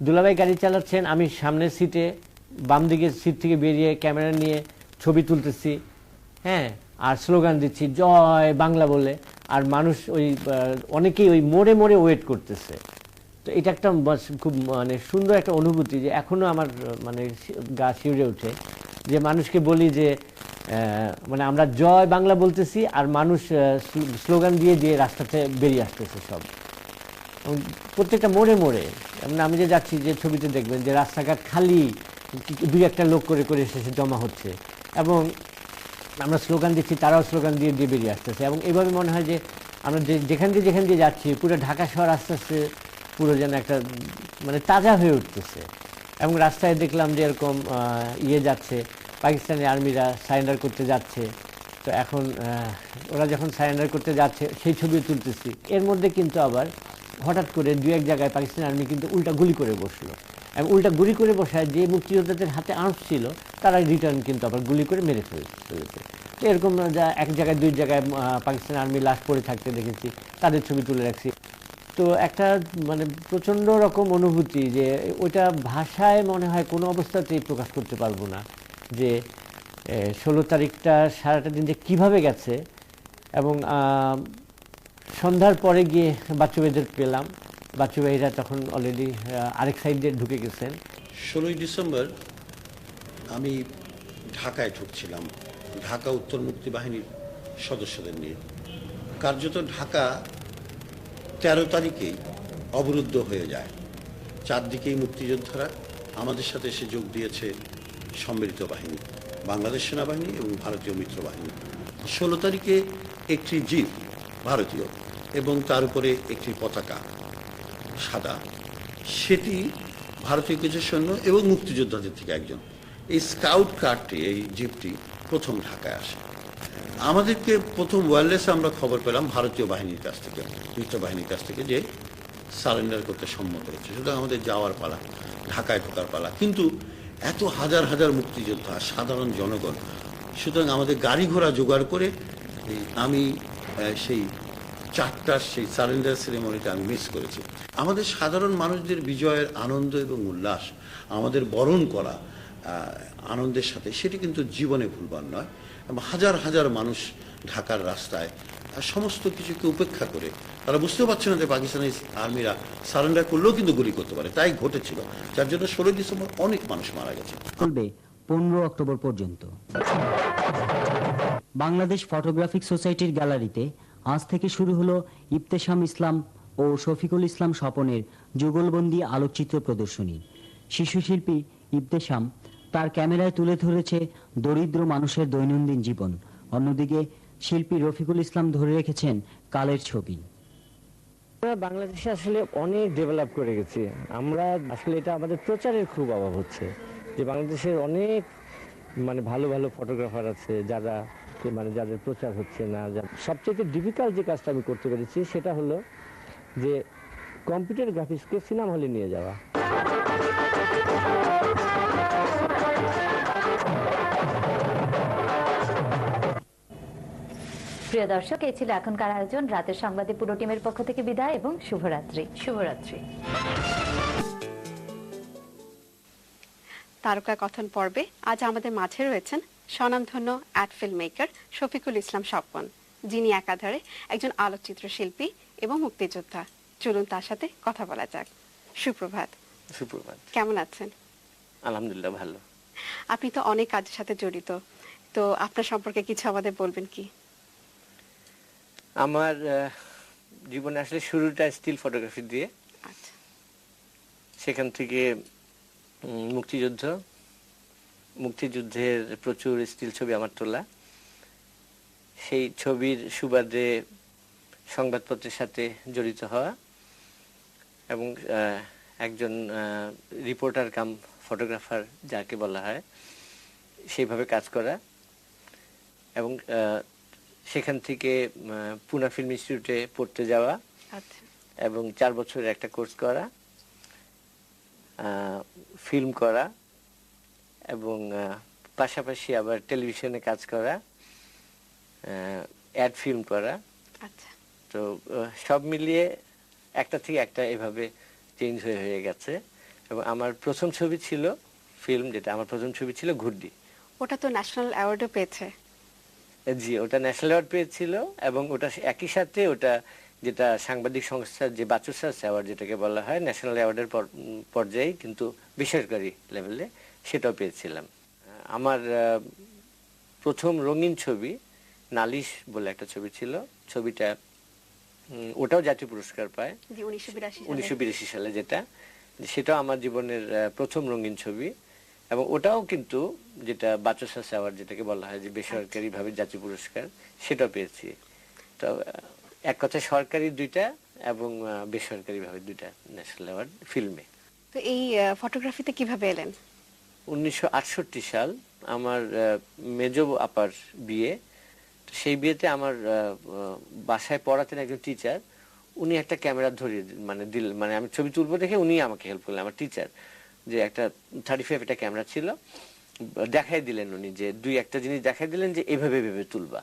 দুলাভাই গাড়ি চালাচ্ছেন, আমি সামনের সিটে বাম দিকের সিট থেকে বেরিয়ে ক্যামেরা নিয়ে ছবি তুলতেছি, হ্যাঁ, আর স্লোগান দিচ্ছি জয় বাংলা বলে। আর মানুষ ওই অনেকেই ওই মোড়ে মোড়ে ওয়েট করতেছে। তো এটা একটা খুব মানে সুন্দর একটা অনুভূতি, যে এখনও আমার মানে গা শিউরে ওঠে, যে মানুষকে বলি যে মানে আমরা জয় বাংলা বলতেছি, আর মানুষ স্লোগান দিয়ে দিয়ে রাস্তাতে বেরিয়ে আসতেছে সব, প্রত্যেকটা মোড়ে মোড়ে। মানে আমি যে যাচ্ছি, যে ছবিতে দেখবেন যে রাস্তাঘাট খালি, 2-1টা লোক করে করে শেষে জমা হচ্ছে, এবং আমরা স্লোগান দিচ্ছি, তারাও স্লোগান দিয়ে দিয়ে বেরিয়ে আসতেছে। এবং এইভাবে মনে হয় যে আমরা যেখান দিয়ে যাচ্ছি পুরো ঢাকা শহর আস্তে আস্তে পুরো যেন একটা মানে তাজা হয়ে উঠতেছে। এবং রাস্তায় দেখলাম যে এরকম যাচ্ছে, পাকিস্তানি আর্মিরা সারেন্ডার করতে যাচ্ছে। তো এখন ওরা যখন সারেন্ডার করতে যাচ্ছে সেই ছবি তুলতেছি। এর মধ্যে কিন্তু আবার হঠাৎ করে দু এক জায়গায় পাকিস্তানি আর্মি কিন্তু উল্টা গুলি করে বসলো, এবং উল্টা গুলি করে বসায় যে মুক্তিযোদ্ধাদের হাতে আর্মস ছিল তারা রিটার্ন কিন্তু আবার গুলি করে মেরে ফেলেছে। তো এরকম এক জায়গায় দুই জায়গায় পাকিস্তানি আর্মি লাশ পড়ে থাকতে দেখেছি, তাদের ছবি তুলে রাখছি। তো একটা মানে প্রচণ্ড রকম অনুভূতি, যে ওইটা ভাষায় মনে হয় কোনো অবস্থাতেই প্রকাশ করতে পারবো না, যে 16 তারিখটা সারাটা দিন যে কীভাবে গেছে। এবং সন্ধ্যার পরে গিয়ে বাচ্চু ভাইদের পেলাম, বাচ্চু ভাইরা তখন অলরেডি আরেক সাইডে ঢুকে গেছেন। 16ই ডিসেম্বর আমি ঢাকায় ঢুকছিলাম, ঢাকা উত্তর মুক্তি বাহিনীর সদস্যদের নিয়ে। কার্যত ঢাকা 13 তারিখেই অবরুদ্ধ হয়ে যায়, চারদিকেই মুক্তিযোদ্ধারা। আমাদের সাথে এসে যোগ দিয়েছে সম্মিলিত বাহিনী, বাংলাদেশ সেনাবাহিনী এবং ভারতীয় মিত্র বাহিনী। 16 তারিখে একটি জিপ ভারতীয় এবং তার উপরে একটি পতাকা সাদা, সেটি ভারতীয় কিছু সৈন্য এবং মুক্তিযোদ্ধাদের থেকে একজন। এই স্কাউট কারটি, এই জিপটি প্রথম ঢাকায় আসে। আমাদেরকে প্রথম ওয়্যারলেসে আমরা খবর পেলাম ভারতীয় বাহিনীর কাছ থেকে, মিত্র বাহিনীর কাছ থেকে, যে সারেন্ডার করতে সম্মত হয়েছে। সুতরাং আমাদের যাওয়ার পালা, ঢাকায় ঢোকার পালা। কিন্তু এত হাজার হাজার মুক্তিযোদ্ধা, সাধারণ জনগণ, সুতরাং আমাদের গাড়ি ঘোড়া জোগাড় করে আমি সেই 4টার সেই সারেন্ডার সেরেমনিটা আমি মিস করেছি। আমাদের সাধারণ মানুষদের বিজয়ের আনন্দ এবং উল্লাস, আমাদের বরণ করা আনন্দের সাথে, সেটি কিন্তু জীবনে ভুলবার নয়। এবং হাজার হাজার মানুষ ঢাকার রাস্তায় সমস্ত কিছুকে উপেক্ষা করে, তারা বুঝতেও পারছে না যে পাকিস্তানি আর্মিরা সারেন্ডার করলেও কিন্তু গুলি করতে পারে, তাই ঘটেছিল। যার জন্য 16 ডিসেম্বর অনেক মানুষ মারা গেছে। চলবে 15 অক্টোবর পর্যন্ত। বাংলাদেশ ফটোগ্রাফিক সোসাইটির গ্যালারিতে আজ থেকে শুরু হলো ইবতেসাম ইসলাম ও শফিকুল ইসলাম স্বপনের যুগলবন্দি আলোকচিত্র প্রদর্শনী। শিশু শিল্পী ইবতেসাম তার ক্যামেরায় তুলে ধরেছে দরিদ্র মানুষের দৈনন্দিন জীবন, অন্যদিকে শিল্পী রফিকুল ইসলাম ধরে রেখেছেন কালের ছবি। আমরা বাংলাদেশে আসলে অনেক ডেভেলপ করে গেছি। আমরা আসলে এটা আমাদের প্রচারের খুব অভাব হচ্ছে, যে বাংলাদেশের অনেক মানে ভালো ভালো ফটোগ্রাফার আছে যারা মানে যাদের প্রচার হচ্ছে না। সবচেয়ে ডিফিকাল্ট যে কাজটা আমি করতে পেরেছি সেটা হলো যে কম্পিউটার গ্রাফিক্সকে সিনেমা হলে নিয়ে যাওয়া। প্রিয় দর্শক, এই ছিল এখনকার আয়োজন। রাতের সংবাদে পুরো টিমের পক্ষ থেকে বিদায় এবং শুভরাত্রি। শুভরাত্রি। তারকা কথন পর্বে আজ আমাদের মাঝে রয়েছেন স্বনামধন্য art film maker Shafiqul Islam Swapan, যিনি একাধারে একজন আলোকচিত্র শিল্পী এবং মুক্তিযোদ্ধা। চলুন তার সাথে কথা বলা যাক। সুপ্রভাত। সুপ্রভাত। কেমন আছেন? আলহামদুলিল্লাহ ভালো। আপনি তো অনেক কাজের সাথে জড়িত, তো আপনার সম্পর্কে কিছু আমাদের বলবেন কি? আমার জীবনে আসলে শুরুটা স্টিল ফটোগ্রাফি দিয়ে। আচ্ছা। সেখান থেকে মুক্তিযুদ্ধের প্রচুর স্টিল ছবি আমার তোলা। সেই ছবির সুবাদে সংবাদপত্রের সাথে জড়িত হওয়া এবং একজন রিপোর্টার কাম ফটোগ্রাফার যাকে বলা হয় সেইভাবে কাজ করা, এবং সেখান থেকে পুনা ফিল্ম ইনস্টিটিউটে পড়তে যাওয়া এবং 4 বছরের একটা কোর্স করা, ফিল্ম করা এবং পাশাপাশি আবার টেলিভিশনে কাজ করা, অ্যাড ফিল্ম করা। তো সব মিলিয়ে একটা থেকে একটা এভাবে চেঞ্জ হয়ে গেছে। এবং আমার প্রথম ছবি ছিল ফিল্ম, যেটা আমার প্রথম ছবি ছিল ঘুরডি। ওটা তো ন্যাশনাল অ্যাওয়ার্ডও পেয়েছে। জি, ওটা ন্যাশনাল অ্যাওয়ার্ড পেয়েছিল এবং ওটা একই সাথে ওটা যেটা সাংবাদিক সংস্থার যে বাচসাস অ্যাওয়ার্ড যেটাকে বলা হয়, ন্যাশনাল অ্যাওয়ার্ডের পর্যায়ে কিন্তু বেসরকারি লেভেলে, সেটাও পেয়েছিলাম। আমার প্রথম রঙিন ছবি নালিশ বলে একটা ছবি ছিল। ছবিটা ওটাও জাতীয় পুরস্কার পায় 1982 সালে, সেটাও আমার জীবনের প্রথম রঙিন ছবি। এবং ওটাও কিন্তু যেটা বাচসাস অ্যাওয়ার্ড যেটাকে বলা হয় যে বেসরকারি ভাবে জাতীয় পুরস্কার, সেটাও পেয়েছি। তো এক কথায় সরকারি 2টা এবং বেসরকারি ভাবে 2টা ন্যাশনাল অ্যাওয়ার্ড ফিল্মে। তো এই ফটোগ্রাফিতে কিভাবে এলেন? 1968 সাল আমার মেজ আপার বিয়ে। সেই বিয়েতে আমার বাসায় পড়াতেন একজন টিচার, উনি একটা ক্যামেরা ধরিয়ে মানে আমি ছবি তুলবো দেখে উনি আমাকে হেল্প করলেন, আমার টিচার, যে একটা 35 একটা ক্যামেরা ছিল, দেখাই দিলেন উনি, যে 2-1টা জিনিস দেখাই দিলেন যে এভাবে এভাবে তুলবা।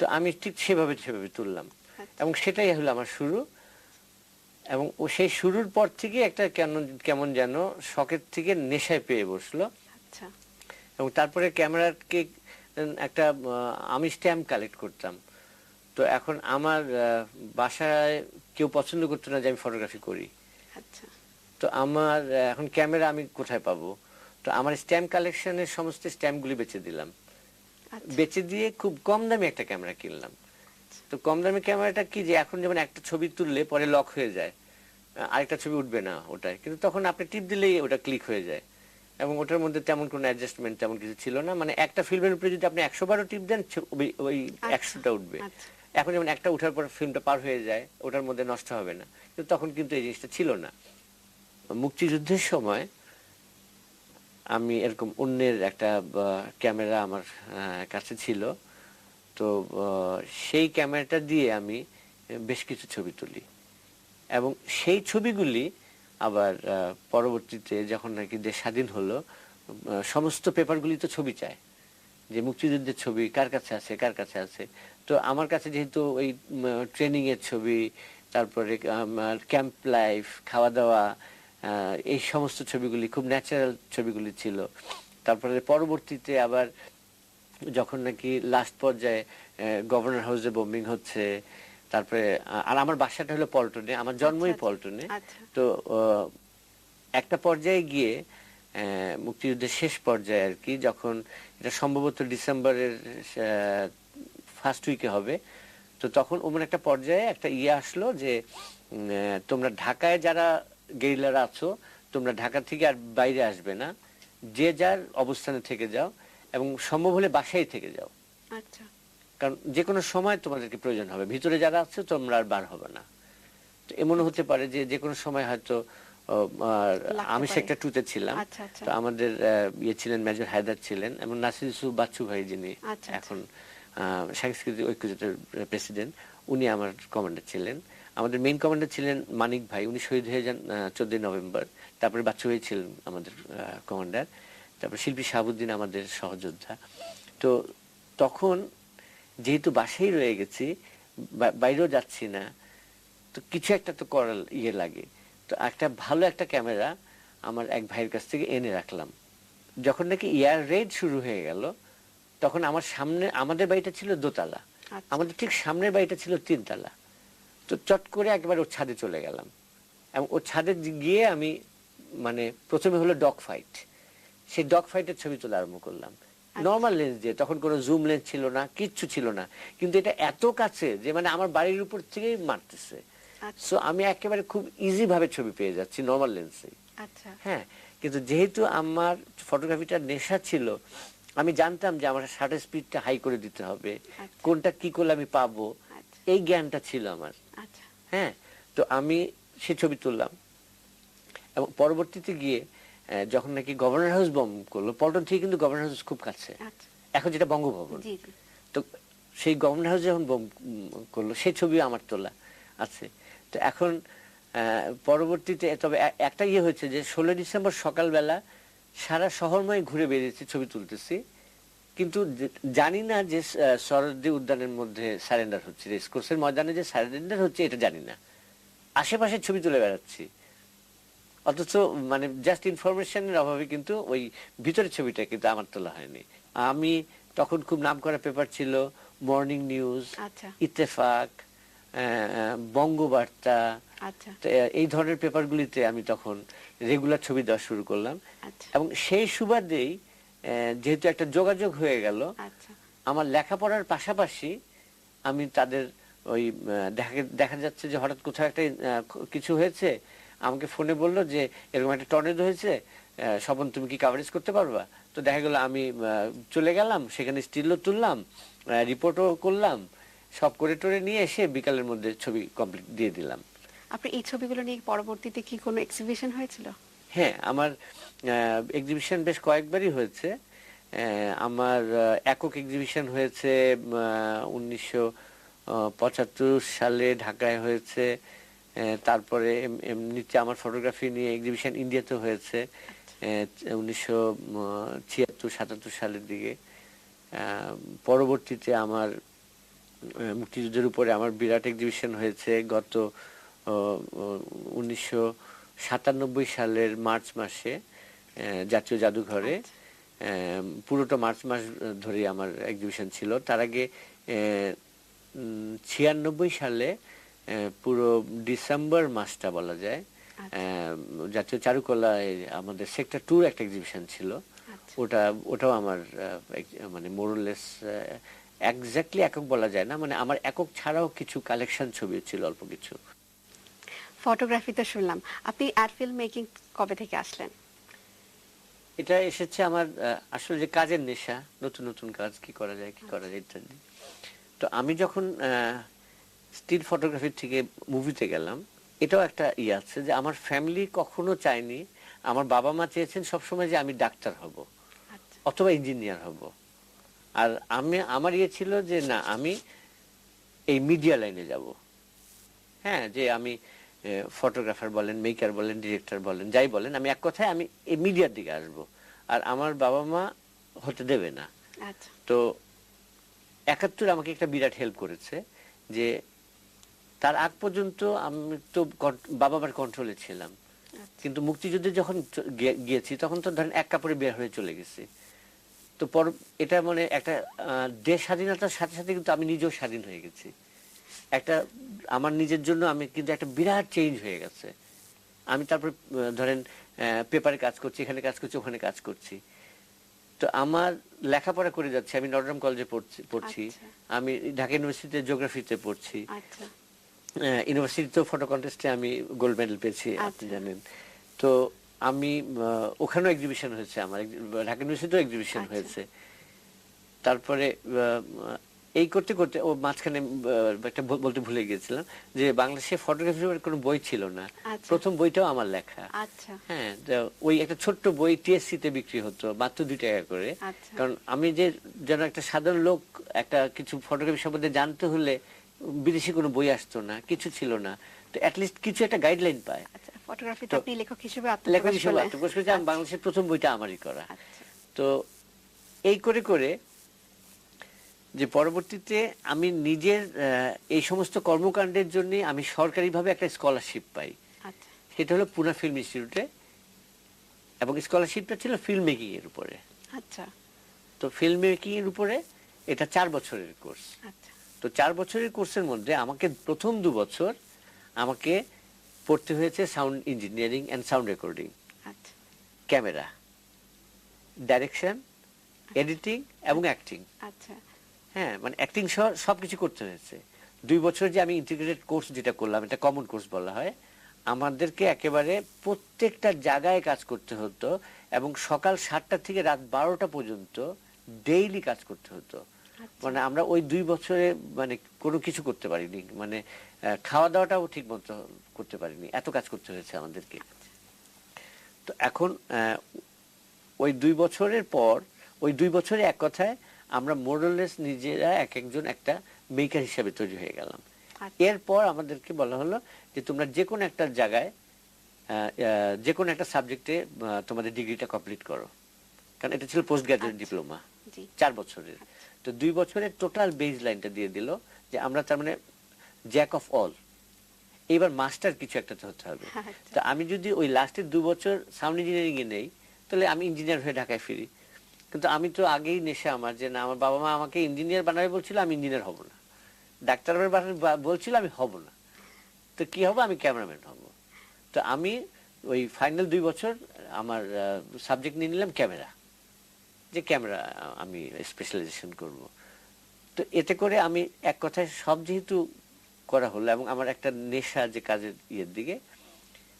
তো আমি ঠিক সেভাবে তুললাম এবং সেটাই হলো আমার শুরু। এবং ও সেই শুরুর পর থেকে একটা কেমন যেন শখের থেকে নেশায় পেয়ে বসলো। এবং তারপরে ক্যামেরাকে একটা আমি স্ট্যাম্প কালেক্ট করতাম। তো এখন আমার বাসায় কেউ পছন্দ করতো না যে আমি ফটোগ্রাফি করি। তো আমার এখন ক্যামেরা আমি কোথায় পাবো? তো আমার স্ট্যাম্প কালেকশনের সমস্ত স্ট্যাম্পগুলি বেচে দিলাম। বেচে দিয়ে খুব কম দামে একটা ক্যামেরা কিনলাম। তো কম দামি ক্যামেরাটা কি, যে এখন যেমন একটা ছবি তুললে পরে লক হয়ে যায়, আরেকটা ছবি উঠবে না ওটায়, কিন্তু তখন আপনি টিপ দিলেই ওটা ক্লিক হয়ে যায় এবং ওটার মধ্যে তেমন কোনো অ্যাডজাস্টমেন্ট তেমন কিছু ছিল না। মানে একটা ফিল্মের উপরে যদি আপনি 100বারও টিপ দেন ওই 100টা উঠবে। এখন যেমন একটা উঠার পর ফিল্মটা পার হয়ে যায়, ওটার মধ্যে নষ্ট হবে না, কিন্তু তখন কিন্তু এই জিনিসটা ছিল না। মুক্তিযুদ্ধের সময় আমি এরকম অন্যের একটা ক্যামেরা আমার কাছে ছিল, তো সেই ক্যামেরাটা দিয়ে আমি বেশ কিছু ছবি তুলি এবং সেই ছবিগুলি আবার পরবর্তীতে যখন নাকি দেশ স্বাধীন হলো, সমস্ত পেপারগুলি তো ছবি চায় যে মুক্তিযুদ্ধের ছবি কার কাছে আছে। তো আমার কাছে যেহেতু ওই ট্রেনিং এর ছবি, তারপরে ক্যাম্প লাইফ, খাওয়া দাওয়া, এই সমস্ত ছবিগুলি খুব ন্যাচারাল ছবিগুলি ছিল। তারপরে পরবর্তীতে আবার যখন নাকি লাস্ট পর্যায়ে গভর্নর হাউসে বোম্বিং হচ্ছে, তারপরে আর আমার বাসাটা হলো পল্টনে, আমার জন্মই পল্টনে। তো একটা পর্যায়ে গিয়ে মুক্তিযুদ্ধের শেষ পর্যায়ে আর কি, যখন এটা সম্ভবত ডিসেম্বরের ফার্স্ট উইকে হবে, তো তখন ওমন একটা পর্যায়ে একটা আসলো যে তোমরা ঢাকায় যারা গেরিলারা আছো, তোমরা ঢাকা থেকে আর বাইরে আসবে না, যে যার অবস্থানে থেকে যাও এবং সম্ভব হলে বাসায় থেকে যাও। আচ্ছা, কারণ যে কোনো সময় তোমাদেরকে প্রয়োজন হবে, ভিতরে যারা আছো তোমরা আর বার হবে না। তো এমন হতে পারে যে যে কোনো সময় হয়তো আমি সেক্টর 2 তে ছিলাম, তো আমাদের ছিলেন মেজর হায়দার ছিলেন এবং নাসির ইউসুফ বাচ্চু ভাই, যিনি এখন সাংস্কৃতিক ঐক্যজোটের প্রেসিডেন্ট, উনি আমার কমান্ডার ছিলেন। আমাদের মেইন কমান্ডার ছিলেন মানিক ভাই, উনি শহীদ হয়ে যান 14 নভেম্বর। তারপরে বাচ্চু ভাই ছিলেন আমাদের কমান্ডার, তারপরে শিল্পী শাহাবুদ্দিন আমাদের সহযোদ্ধা। তো তখন যেহেতু বাসায় রয়ে গেছি, বাইরেও যাচ্ছি না, তো কিছু একটা তো করার লাগে। তো একটা ভালো একটা ক্যামেরা আমার এক ভাইয়ের কাছ থেকে এনে রাখলাম। যখন নাকি এয়ার রেড শুরু হয়ে গেল, তখন আমার সামনে, আমাদের বাড়িটা ছিল দোতলা, আমাদের ঠিক সামনের বাড়িটা ছিল 3 তলা। তো চট করে একবার ওর ছাদে চলে গেলাম এবং ওর ছাদে গিয়ে আমি মানে প্রথমে হলো ডগ ফাইট, সেই ডগ ফাইটের ছবি তোলা আরম্ভ করলাম নর্মাল লেন্স দিয়ে। তখন কোনো জুম লেন্স ছিল না, কিচ্ছু ছিল না, কিন্তু এটা এত কাছে যে মানে আমার বাড়ির উপর থেকেই মারতেছে। সো আমি একেবারে খুব ইজি ভাবে ছবি পেয়ে যাচ্ছি নর্মাল লেন্সে। হ্যাঁ, কিন্তু যেহেতু আমার ফটোগ্রাফিটার নেশা ছিল, আমি জানতাম যে আমার শাটার স্পিডটা হাই করে দিতে হবে, কোনটা কি করলে আমি পাবো, এই জ্ঞানটা ছিল আমার। হ্যাঁ, তো আমি সে ছবি তুললাম এবং পরবর্তীতে গিয়ে যখন নাকি গভর্নর হাউস বম করলো, পল্টন থেকে কিন্তু গভর্নর হাউস খুব কাছে, এখন যেটা বঙ্গভবন, তো সেই গভর্নর হাউস যখন বম করলো সেই ছবি আমার তোলা আছে। তো এখন পরবর্তীতে তবে একটা হয়েছে যে 16 ডিসেম্বর সকালবেলা সারা শহরময় ঘুরে বেরিয়েছি, ছবি তুলতেছি, কিন্তু জানি না যে সরোয়ার্দী উদ্যানের মধ্যে সারেন্ডার হচ্ছে, রেসকোর্সের ময়দানে যে সারেন্ডার হচ্ছে এটা জানি না, আশেপাশে ছবি তুলে বেড়াচ্ছি। অথচ মানে জাস্ট ইনফরমেশনের অভাবে কিন্তু ওই ভিতরের ছবিটা কিন্তু আমার তোলা হয়নি। আমি তখন খুব নামকরা পেপার ছিল মর্নিং নিউজ, ইত্তেফাক, বঙ্গবার্তা, এই ধরনের পেপারগুলিতে আমি তখন রেগুলার ছবি দেওয়া শুরু করলাম এবং সেই সুবাদেই যেহেতু একটা যোগাযোগ হয়ে গেল, আমার লেখাপড়ার পাশাপাশি আমি তাদের ওই দেখা যাচ্ছে যে হঠাৎ কোথাও একটা কিছু হয়েছে, আমাকে ফোনে বললো যে এরকম একটা টর্নেডো হয়েছে, স্বপন তুমি কি কভারেজ করতে পারবা? তো দেখা গেল আমি চলে গেলাম, সেখানে স্টিলও তুললাম, রিপোর্টও করলাম, সব করে টোরে নিয়ে এসে বিকালের মধ্যে ছবি কমপ্লিট দিয়ে দিলাম। আপনি এই ছবিগুলো নিয়ে পরবর্তীতে কি কোনো এক্সিবিশন হয়েছিল? হ্যাঁ, আমার এক্সিবিশন বেশ কয়েকবারই হয়েছে। আমার একক এক্সিবিশন হয়েছে 1975 সালে ঢাকায় হয়েছে। তারপরে এমনিতে আমার ফটোগ্রাফি নিয়ে এক্সিবিশন ইন্ডিয়াতে হয়েছে 1976-77 সালের দিকে। পরবর্তীতে আমার মুক্তিযুদ্ধের উপরে আমার বিরাট এক্সিবিশন হয়েছে গত 1997 সালের মার্চ মাসে জাতীয় জাদুঘরে। পুরোটা মার্চ মাস ধরে আমার এক্সিবিশন ছিল। তার আগে 96 সালে পুরো ডিসেম্বর মাসটা বলা যায় জাতীয় চারুকলায় আমাদের সেক্টর 2 একটা এক্সিবিশন ছিল। ওটাও আমার মানে মোরলেস এক্স্যাক্টলি একক বলা যায় না, মানে আমার একক ছাড়াও কিছু কালেকশন ছবি ছিল অল্প কিছু। ফটোগ্রাফিতে শুনলাম আপনি অ্যাড ফিল্ম মেকিং কবে থেকে আসলেন? এটা এসেছে আমার আসলে যে কাজের নেশা, নতুন নতুন কাজ কি করা যায় ইত্যাদি। তো আমি যখন স্টিল ফটোগ্রাফি থেকে মুভিতে গেলাম, এটাও একটা আছে যে আমার ফ্যামিলি কখনো চায়নি, আমার বাবা মা চেয়েছেন সবসময় যে আমি ডাক্তার হব অথবা ইঞ্জিনিয়ার হব, আর আমার ছিল যে না আমি এই মিডিয়া লাইনে যাব। হ্যাঁ, যে আমি ফটোগ্রাফার বলেন, মেকার বলেন, ডিরেক্টর বলেন, যাই বলেন, আমি এক কথায় আমি এই মিডিয়ার দিকে আসব, আর আমার বাবা মা হতে দেবে না। তো 71 আমাকে একটা বিরাট হেল্প করেছে যে তার আগ পর্যন্ত আমি তো বাবা মার কন্ট্রোলে ছিলাম, কিন্তু মুক্তিযুদ্ধে যখন গিয়েছি তখন তো ধরেন এক কাপড়ে বের হয়ে চলে গেছি। তো এটা মানে একটা দেশ স্বাধীনতার সাথে সাথে কিন্তু আমি নিজেও স্বাধীন হয়ে গেছি। একটা আমার নিজের জন্য আমি কিন্তু একটা বিরাট চেঞ্জ হয়ে গেছে। আমি তারপর ধরেন পেপারে কাজ করছি, এখানে কাজ করছি, ওখানে কাজ করছি। তো আমার লেখাপড়া করে যাচ্ছে, আমি নটরডেম কলেজে পড়ছি, আমি ঢাকা ইউনিভার্সিটিতে জিওগ্রাফিতে পড়ছি, ইউনিভার্সিটিতেও ফটো কন্টেস্টে আমি গোল্ড মেডেল পেয়েছি আপনি জানেন। তো আমি ওখানেও এক্সিবিশন হয়েছে, আমার ঢাকা ইউনিভার্সিটিতেও এক্সিবিশন হয়েছে। তারপরে এই করতে করতে ও মাঝখানে একটা বলতে ভুলে গিয়েছিলাম যে বাংলাদেশে ফটোগ্রাফির কোনো বই ছিল না, প্রথম বইটাও আমার লেখা। হ্যাঁ, ওই একটা ছোট্ট বই টিএসসি তে বিক্রি হতো মাত্র 2 টাকা করে, কারণ আমি যে যেন একটা সাধারণ লোক একটা কিছু ফটোগ্রাফি সম্বন্ধে জানতে হলে বিদেশি কোনো বই আসতো না, কিছু ছিল না, তো অ্যাটলিস্ট কিছু একটা গাইডলাইন পায়। ফটোগ্রাফিতে আপনি লেখক হিসেবে আত্মপ্রকাশ করেছেন, বাংলাদেশের প্রথম বইটা আমারই করা। তো এই করে করে যে পরবর্তীতে আমি নিজের এই সমস্ত কর্মকাণ্ডের জন্য আমি সরকারিভাবে একটা স্কলারশিপ পাই, সেটা হলো পুনা ফিল্ম ইনস্টিটিউটে, এবং স্কলারশিপটা ছিল ফিল্ম মেকিং এর উপরে। তো ফিল্ম মেকিং এর উপরে এটা 4 বছরের কোর্স। তো 4 বছরের কোর্সের মধ্যে আমাকে প্রথম 2 বছর আমাকে পড়তে হয়েছে sound engineering and sound recording, camera, direction, editing এবং অ্যাক্টিং। হ্যাঁ, মানে অ্যাক্টিং সহ সবকিছু করতে হয়েছে। 2 বছর যে আমি ইন্টিগ্রেটেড কোর্স যেটা করলাম, এটা কমন কোর্স বলা হয়, আমাদেরকে একেবারে প্রত্যেকটা জায়গায় কাজ করতে হতো, এবং সকাল 7টা থেকে রাত 12টা পর্যন্ত ডেইলি কাজ করতে হতো। মানে আমরা ওই 2 বছরে মানে কোনো কিছু করতে পারিনি, মানে খাওয়া দাওয়াটাও ঠিক মতো করতে পারিনি, এত কাজ করতে হয়েছে আমাদেরকে। তো এখন ওই 2 বছরের পর, ওই 2 বছরে এক কথায় আমরা মোরলেস নিজেরা এক একজন একটা মেকার হিসেবে তৈরি হয়ে গেলাম। এরপর আমাদেরকে বলা হলো যে তোমরা যে কোনো একটা জায়গায় যে কোনো একটা সাবজেক্টে তোমাদের ডিগ্রিটা কমপ্লিট করো, কারণ এটা ছিল পোস্ট গ্রাজুয়েট ডিপ্লোমা 4 বছরের। তো 2 বছরের টোটাল বেস লাইনটা দিয়ে দিল যে আমরা তার মানে জ্যাক অফ অল, এবার মাস্টার কিছু একটা হতে হবে। তো আমি যদি ওই লাস্টের 2 বছর সাউন্ড ইঞ্জিনিয়ারিং এ নেই, তাহলে আমি ইঞ্জিনিয়ার হয়ে ঢাকায় ফিরি। কিন্তু আমি তো আগেই নেশা আমার যে না, আমার বাবা মা আমাকে ইঞ্জিনিয়ার বানাবে বলছিল, আমি ইঞ্জিনিয়ার হব না, ডাক্তার বলছিল আমি হব না, তো কি হবো, আমি ক্যামেরাম্যান হব। তো আমি ওই ফাইনাল 2 বছর আমার সাবজেক্ট নিয়ে নিলাম ক্যামেরা, যে ক্যামেরা আমি স্পেশালাইজেশন করব। তো এতে করে আমি এক কথায় সব যেহেতু করা হলো, এবং আমার একটা নেশা যে কাজের ইয়ের দিকে,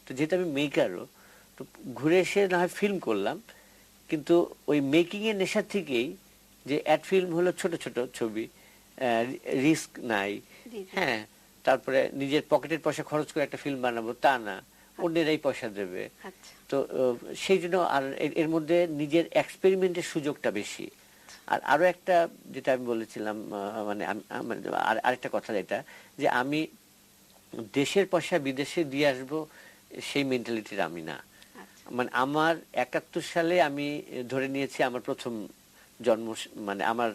তো যেহেতু আমি মেকারও, তো ঘুরে এসে না হয় ফিল্ম করলাম, কিন্তু ওই মেকিং এর নেশা থেকেই যে অ্যাড ফিল্ম হলো ছোট ছোট ছবি, রিস্ক নাই, হ্যাঁ, তারপরে নিজের পকেটের পয়সা খরচ করে একটা ফিল্ম বানাবো তা না, অন্যেরাই পয়সা দেবে। তো সেই জন্য আর এর মধ্যে নিজের এক্সপেরিমেন্টের সুযোগটা বেশি। আর আরো একটা যেটা আমি বলেছিলাম, মানে আরেকটা কথা যেটা, যে আমি দেশের পয়সা বিদেশে দিয়ে আসবো সেই মেন্টালিটির আমি না। মানে আমার 71 সালে আমি ধরে নিয়েছি আমার প্রথম জন্ম, মানে আমার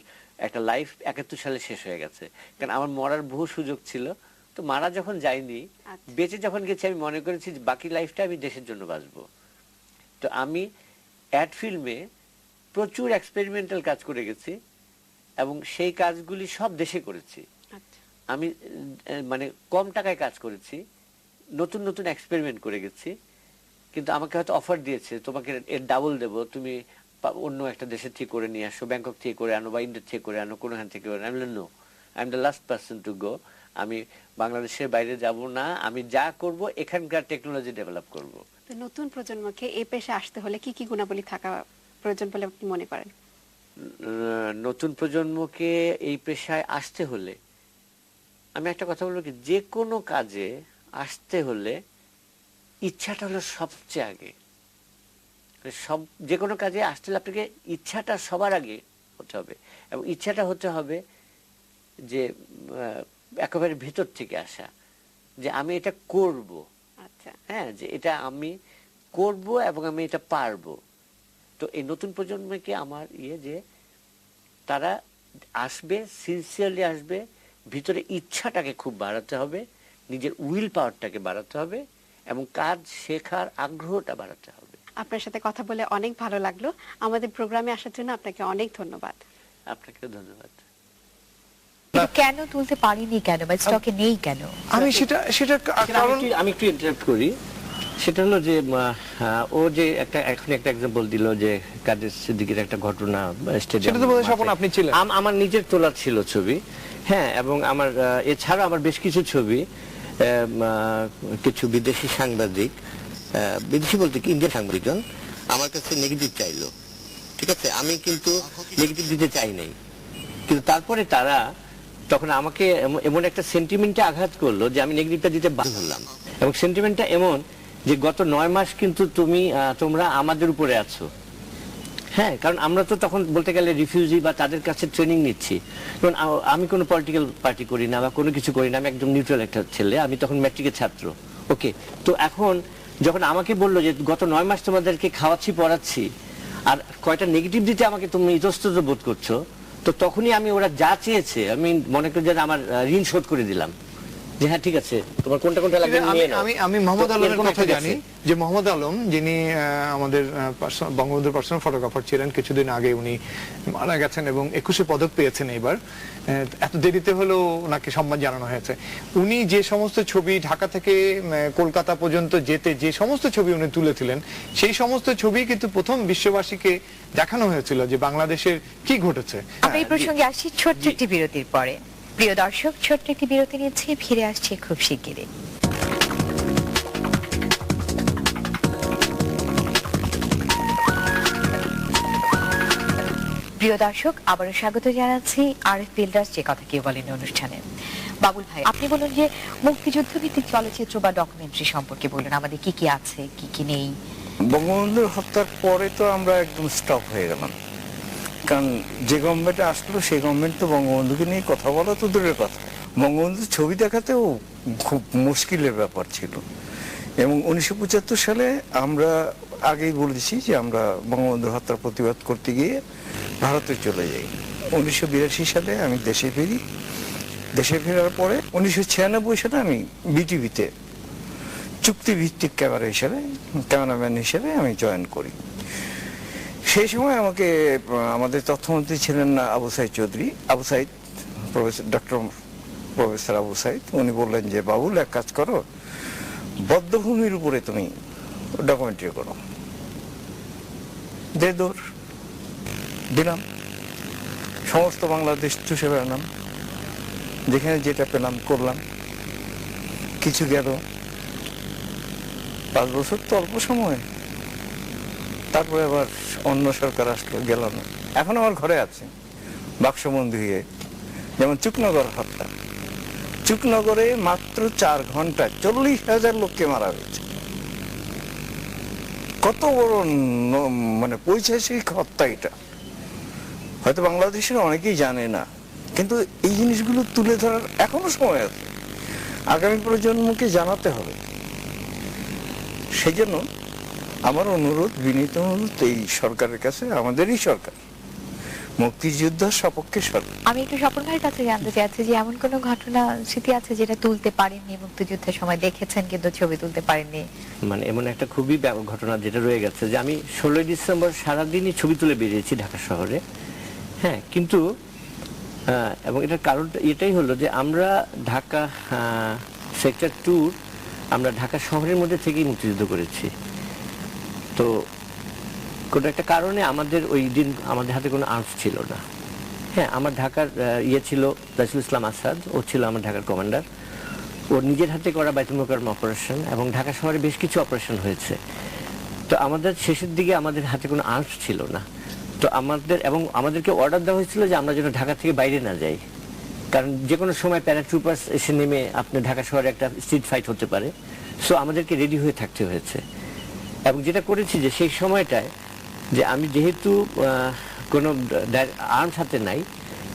একটা লাইফ 71 সালে শেষ হয়ে গেছে, কারণ আমার মরার বহু সুযোগ ছিল। তো মারা যখন যায়নি, বেঁচে যখন গেছি, আমি মনে করেছি বাকি লাইফটা আমি দেশের জন্য বাঁচবো। তো আমি অ্যাড ফিল্মে প্রচুর এক্সপেরিমেন্টাল কাজ করে গেছি এবং সেই কাজগুলি সব দেশে করেছি। আমি মানে কম টাকায় কাজ করেছি, নতুন নতুন এক্সপেরিমেন্ট করে গেছি, কিন্তু আমাকে হয়তো অফার দিয়েছে তোমাকে এর ডাবল দেবো, তুমি অন্য একটা দেশে থেকে করে নিয়ে আসো, ব্যাংকক থেকে করে আনো বা ইন্ডিয়া থেকে করে আনো, কোনোখান থেকে করে আনো। No, I am the last person to go. আমি বাংলাদেশের বাইরে যাব না, আমি যা করব এখানকার টেকনোলজি ডেভেলপ করব। তো নতুন প্রজন্মকে এই পেশায় আসতে হলে কি কি গুণাবলী থাকা প্রয়োজন বলে আপনি মনে করেন? নতুন প্রজন্মকে এই পেশায় আসতে হলে আমি একটা কথা বলবো কি, যে কোনো কাজে আসতে হলে ইচ্ছাটা হলো সবচেয়ে আগে। যে কোনো কাজে আসতে হলে আপনাকে ইচ্ছাটা সবার আগে হতে হবে, এবং ইচ্ছাটা হতে হবে যে একেবারে ভিতর থেকে আসা, যে আমি এটা করব। হ্যাঁ, যে এটা আমি করব এবং আমি এটা পারবো। তো এই নতুন প্রজন্মকে আমার যে তারা আসবে, সিনসিয়ারলি আসবে, ভিতরে ইচ্ছাটাকে খুব বাড়াতে হবে, নিজের উইল পাওয়ারটাকে বাড়াতে হবে এবং কাজ শেখার আগ্রহটা বাড়াতে হবে। আপনার সাথে কথা বলে অনেক ভালো লাগলো। আমাদের প্রোগ্রামে আসার জন্য আপনাকে অনেক ধন্যবাদ। আপনাকে ধন্যবাদ। কেন তুলতে পারিনি কেন, বা স্টকে নেই কেন? আমি সেটা কারণ আমি একটু ইন্টারাপ্ট করি। সেটা হলো যে ও যে এখন একটা এক্সাম্পল দিল যে কাদের সিদ্দিকীর একটা ঘটনা স্টেডিয়াম, সেটা তো বোধহয় স্বপন আপনি ছিলেন। আমার নিজের তোলা ছিল ছবি, হ্যাঁ, এবং আমার এছাড়া আমার বেশ কিছু ছবি কিছু বিদেশি সাংবাদিক, বিদেশি বলতে কি ইন্ডিয়ান সাংবাদিকজন আমার কাছে নেগেটিভ চাইলো, ঠিক আছে, আমি কিন্তু নেগেটিভ দিতে চাই নাই, কিন্তু তারপরে তারা তখন আমাকে এমন একটা সেন্টিমেন্টে আঘাত করলো যে আমি নেগেটিভটা দিতে বাধ্য হলাম। এবং সেন্টিমেন্টটা এমন যে গত 9 মাস কিন্তু তোমরা আমাদের উপরে আছো, হ্যাঁ, কারণ আমরা তো তখন বলতে গেলে রিফিউজি বা তাদের কাছে ট্রেনিং নিচ্ছি। কারণ আমি কোনো পলিটিক্যাল পার্টি করি না বা কোনো কিছু করি না, আমি একদম নিউট্রাল একটা ছেলে, আমি তখন ম্যাট্রিকের ছাত্র। ওকে, তো এখন যখন আমাকে বললো যে গত 9 মাস তোমাদেরকে খাওয়াচ্ছি পড়াচ্ছি আর কয়টা নেগেটিভ দিতে আমাকে তুমি ইতস্তত বোধ করছো, তো তখনই আমি ওরা যা চেয়েছে আমি মনে করি যে আমার ঋণ শোধ করে দিলাম, যে হ্যাঁ ঠিক আছে তোমার কোনটা কোনটা লাগবে নিয়ে নাও। আমি মোহাম্মদ আলমের কথা জানি, যে মোহাম্মদ আলম যিনি আমাদের বঙ্গবন্ধুর পার্সোনাল ফটোগ্রাফার ছিলেন, কিছুদিন আগে উনি মারা গেছেন এবং 21 পদক পেয়েছেন। এবার এত দেরিতে হলেও ওনাকে সম্মান জানানো হয়েছে। উনি যে সমস্ত ছবি ঢাকা থেকে কলকাতা পর্যন্ত যেতে যে সমস্ত ছবি উনি তুলেছিলেন, সেই সমস্ত ছবি কিন্তু প্রথম বিশ্ববাসীকে দেখানো হয়েছিল যে বাংলাদেশের কি ঘটেছে। আমরা এই প্রসঙ্গে আসি ছোট্ট একটি বিরতির পরে। প্রিয় দর্শক, ছোট্ট একটি বিরতি নিচ্ছি, ফিরে আসছে খুব শিগগিরই। প্রিয় দর্শক, আবারও স্বাগত জানাচ্ছি আরএফ বিল্ডার্স যে কথা কেউ বলেন অনুষ্ঠানে। বাবুল ভাই, আপনি বলুন যে মুক্তিযুদ্ধ ভিত্তিক চলচ্চিত্র বা ডকুমেন্টারি সম্পর্কে বলুন, আমাদের কি কি আছে কি কি নেই। বঙ্গবন্ধুর হত্যার পরে তো আমরা একদম স্টপ হয়ে গেলাম, কারণ যে গভর্নমেন্ট আসলো সেই গভর্নমেন্ট তো বঙ্গবন্ধুকে নিয়ে কথা বলা তো দূরের কথা, বঙ্গবন্ধুর ছবি দেখাতেও খুব মুশকিলের ব্যাপার ছিল। এবং 1975 সালে আমরা আগেই বলেছি যে আমরা বঙ্গবন্ধুর হত্যার প্রতিবাদ করতে গিয়ে ভারতে চলে যাই। 1982 সালে আমি দেশে ফিরি। দেশে ফেরার পরে 1996 সালে আমি বিটিভিতে চুক্তিভিত্তিক ক্যামেরাম্যান হিসেবে আমি জয়েন করি। সেই সময় আমাকে আমাদের তথ্যমন্ত্রী ছিলেন আবু সাইদ চৌধুরী, আবু সাইদ ডক্টর প্রফেসর আবু সাইদ, উনি বললেন যে বাবুল এক কাজ করো, বদ্ধভূমির উপরে তুমি ডকুমেন্টারি করো। দিলাম, সমস্ত বাংলাদেশ চষে বেড়ালাম, যেখানে যেটা পেলাম করলাম। কিছু গেল, 5 বছর তো অল্প সময়, তারপরে আবার অন্য সরকার আসলো, গেল না। এখন আমার ঘরে আছে বাক্সবন্দি হয়ে যেমন চুকনগর হত্যা, চুকনগরে মাত্র 4 ঘন্টায় 40,000 লোককে মারা হয়েছে। কত বড় মানে পৈশাচিক হত্যা এটা, হয়তো বাংলাদেশের অনেকেই জানে না, কিন্তু এই জিনিসগুলো তুলে ধরার এখনো সময় আছে, আগামী প্রজন্মকে জানাতে হবে। সেই জন্য আমার অনুরোধ, বিনীত অনুরোধ এই সরকারের কাছে, আমাদেরই সরকার, মুক্তিযোদ্ধার সপক্ষে সরকার। আমি একটু স্বপন ভাইয়ের কাছে জানতে চাচ্ছি যে এমন কোন ঘটনা স্মৃতি আছে যেটা তুলতে পারেননি, মুক্তিযুদ্ধের সময় দেখেছেন কিন্তু ছবি তুলতে পারেননি? মানে এমন একটা খুবই ঘটনা যেটা রয়ে গেছে যে আমি 16 ডিসেম্বর সারাদিনই ছবি তুলে বেরিয়েছি ঢাকা শহরে। হ্যাঁ, কিন্তু এবং এটার কারণ এটাই হলো যে আমরা ঢাকা সেক্টর 2 আমরা ঢাকা শহরের মধ্যে থেকেই মুক্তিযুদ্ধ করেছি। তো কোনো একটা কারণে আমাদের ওই দিন আমাদের হাতে কোনো আর্মস ছিল না। হ্যাঁ, আমার ঢাকার ছিল রাসুল ইসলাম আসাদ, ও ছিল আমার ঢাকার কমান্ডার। ওর নিজের হাতে করা বাইতুল মোকাররম অপারেশন এবং ঢাকা শহরে বেশ কিছু অপারেশন হয়েছে। তো আমাদের শেষের দিকে আমাদের হাতে কোনো আর্মস ছিল না। তো আমাদেরকে অর্ডার দেওয়া হয়েছিল যে আমরা যেন ঢাকা থেকে বাইরে না যাই, কারণ যে কোনো সময় প্যারাট্রুপার্স এসে নেমে আপনার ঢাকা শহরে একটা স্ট্রিট ফাইট হতে পারে। সো আমাদেরকে রেডি হয়ে থাকতে হয়েছে। এবং যেটা করেছি যে সেই সময়টায় যে আমি যেহেতু কোনো আর্মস হাতে নাই,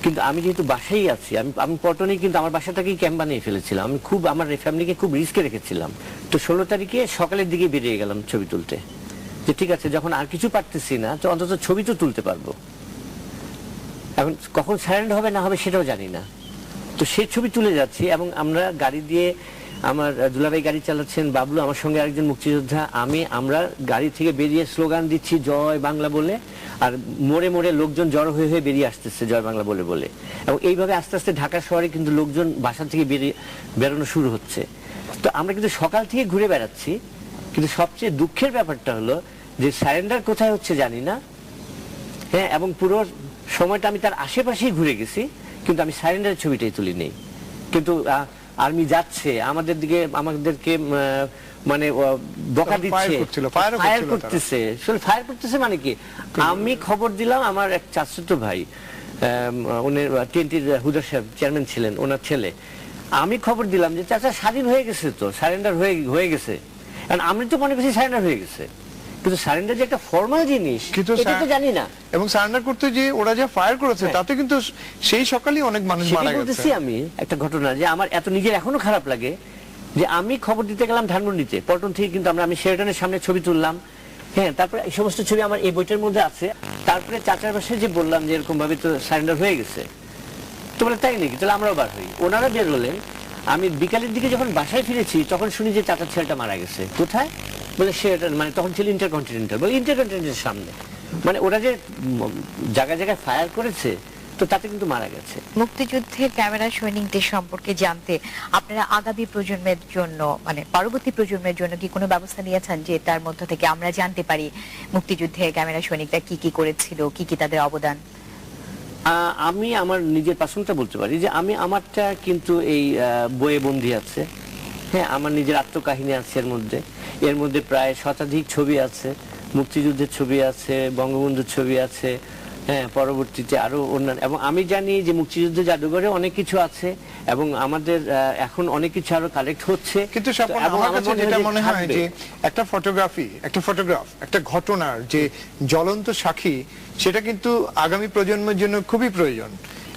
কিন্তু আমি যেহেতু বাসায় আছি, আমি পটনে কিন্তু আমার বাসাটাকেই ক্যাম্প বানিয়ে ফেলেছিলাম। আমি আমার ফ্যামিলিকে খুব রিস্কে রেখেছিলাম। তো 16 তারিখে সকালের দিকে বেরিয়ে গেলাম ছবি তুলতে, যে ঠিক আছে যখন আর কিছু পারতেছি না তো অন্তত ছবি তো তুলতে পারবো। এখন কখন সারেন্ডার হবে না হবে সেটাও জানি না। তো সে ছবি তুলে যাচ্ছি এবং আমরা গাড়ি দিয়ে, আমার দুলাভাই গাড়ি চালাচ্ছেন, বাবলু আমার সঙ্গে আরেকজন মুক্তিযোদ্ধা, আমরা গাড়ি থেকে বেরিয়ে স্লোগান দিচ্ছি জয় বাংলা বলে, আর মোড়ে মোড়ে লোকজন জড়ো হয়ে হয়ে বেরিয়ে আসতেছে জয় বাংলা বলে বলে। এবং এইভাবে আস্তে আস্তে ঢাকা শহরে কিন্তু লোকজন বাসা থেকে বেরোনো শুরু হচ্ছে। তো আমরা কিন্তু সকাল থেকে ঘুরে বেড়াচ্ছি, কিন্তু সবচেয়ে দুঃখের ব্যাপারটা হলো যে সারেন্ডার কোথায় হচ্ছে জানি না। হ্যাঁ, এবং পুরো সময়টা আমি তার আশেপাশেই ঘুরে গেছি, কিন্তু আমি সারেন্ডারের ছবিটাই তুলি নেই। কিন্তু আর্মি যাচ্ছে আমাদেরকে মানে বকা দিচ্ছে, ফায়ার করতেছে। মানে কি, আমি খবর দিলাম, আমার এক চাচাতো ভাই, উনি টিএনটির হুদা সাহেব চেয়ারম্যান ছিলেন, ওনার ছেলে, আমি খবর দিলাম যে চাচা স্বাধীন হয়ে গেছে, তো সারেন্ডার হয়ে গেছে। কারণ আমি তো মনে করছি সারেন্ডার হয়ে গেছে, কিন্তু সারেন্ডার যে একটা ফর্মাল জিনিস এটা তো জানি না। এবং সারেন্ডার করতে যে ওরা যা ফায়ার করেছে তাতে কিন্তু সেই সকালেই অনেক মানুষ মারা গেছে। বলতেছি আমি একটা ঘটনা যে আমার এত নিজের এখনো খারাপ লাগে যে আমি খবর দিতে গেলাম ধানমন্ডিতে, পল্টন থেকে কিন্তু আমি শেরাটনের সামনে ছবি তুললাম। হ্যাঁ, তারপরে এই সমস্ত ছবি আমার এই বইটার মধ্যে আছে। তারপরে চাচার বাসায় যে বললাম যে এরকম ভাবে তো সারেন্ডার হয়ে গেছে, তো বলে তাই নাকি, তাহলে আমরাও বার হই। ওনারা বের হলেন। আমি বিকালের দিকে যখন বাসায় ফিরেছি তখন শুনি যে চাচার ছেলেটা মারা গেছে। কোথায় বলে শেরাটন, মানে তখন ছিল ইন্টারকন্টিনেন্টালের সামনে। মানে ওরা যে জায়গায় জায়গায় ফায়ার করেছে, তো তাতে কিন্তু মারা গেছে। মুক্তিযুদ্ধের ক্যামেরা সৈনিকদের সম্পর্কে জানতে আপনারা আগামী প্রজন্মের জন্য, মানে পরবর্তী প্রজন্মের জন্য কি কোনো ব্যবস্থা নিয়েছেন যে তার মধ্য থেকে আমরা জানতে পারি মুক্তিযুদ্ধের ক্যামেরা সৈনিকরা কি কি করেছিল, কি কি তাদের অবদান? আমি আমার নিজের পার্সোনালটা বলতে পারি যে আমারটা কিন্তু এই বইয়ে বন্দী আছে। হ্যাঁ, আমার নিজের আত্মকাহিনী আছে এর মধ্যে প্রায় শতাধিক ছবি আছে, মুক্তিযুদ্ধের ছবি আছে, বঙ্গবন্ধুর ছবি আছে। হ্যাঁ, পরবর্তীতে আরো অন্যান্য, এবং আমি জানি যে মুক্তিযুদ্ধ জাদুঘরে অনেক কিছু আছে এবং আমাদের এখন অনেক কিছু আরো কালেক্ট হচ্ছে। কিন্তু আমার কাছে যেটা মনে হয় যে একটা ফটোগ্রাফ, একটা ঘটনার যে জ্বলন্ত সাক্ষী, সেটা কিন্তু আগামী প্রজন্মের জন্য খুবই প্রয়োজন।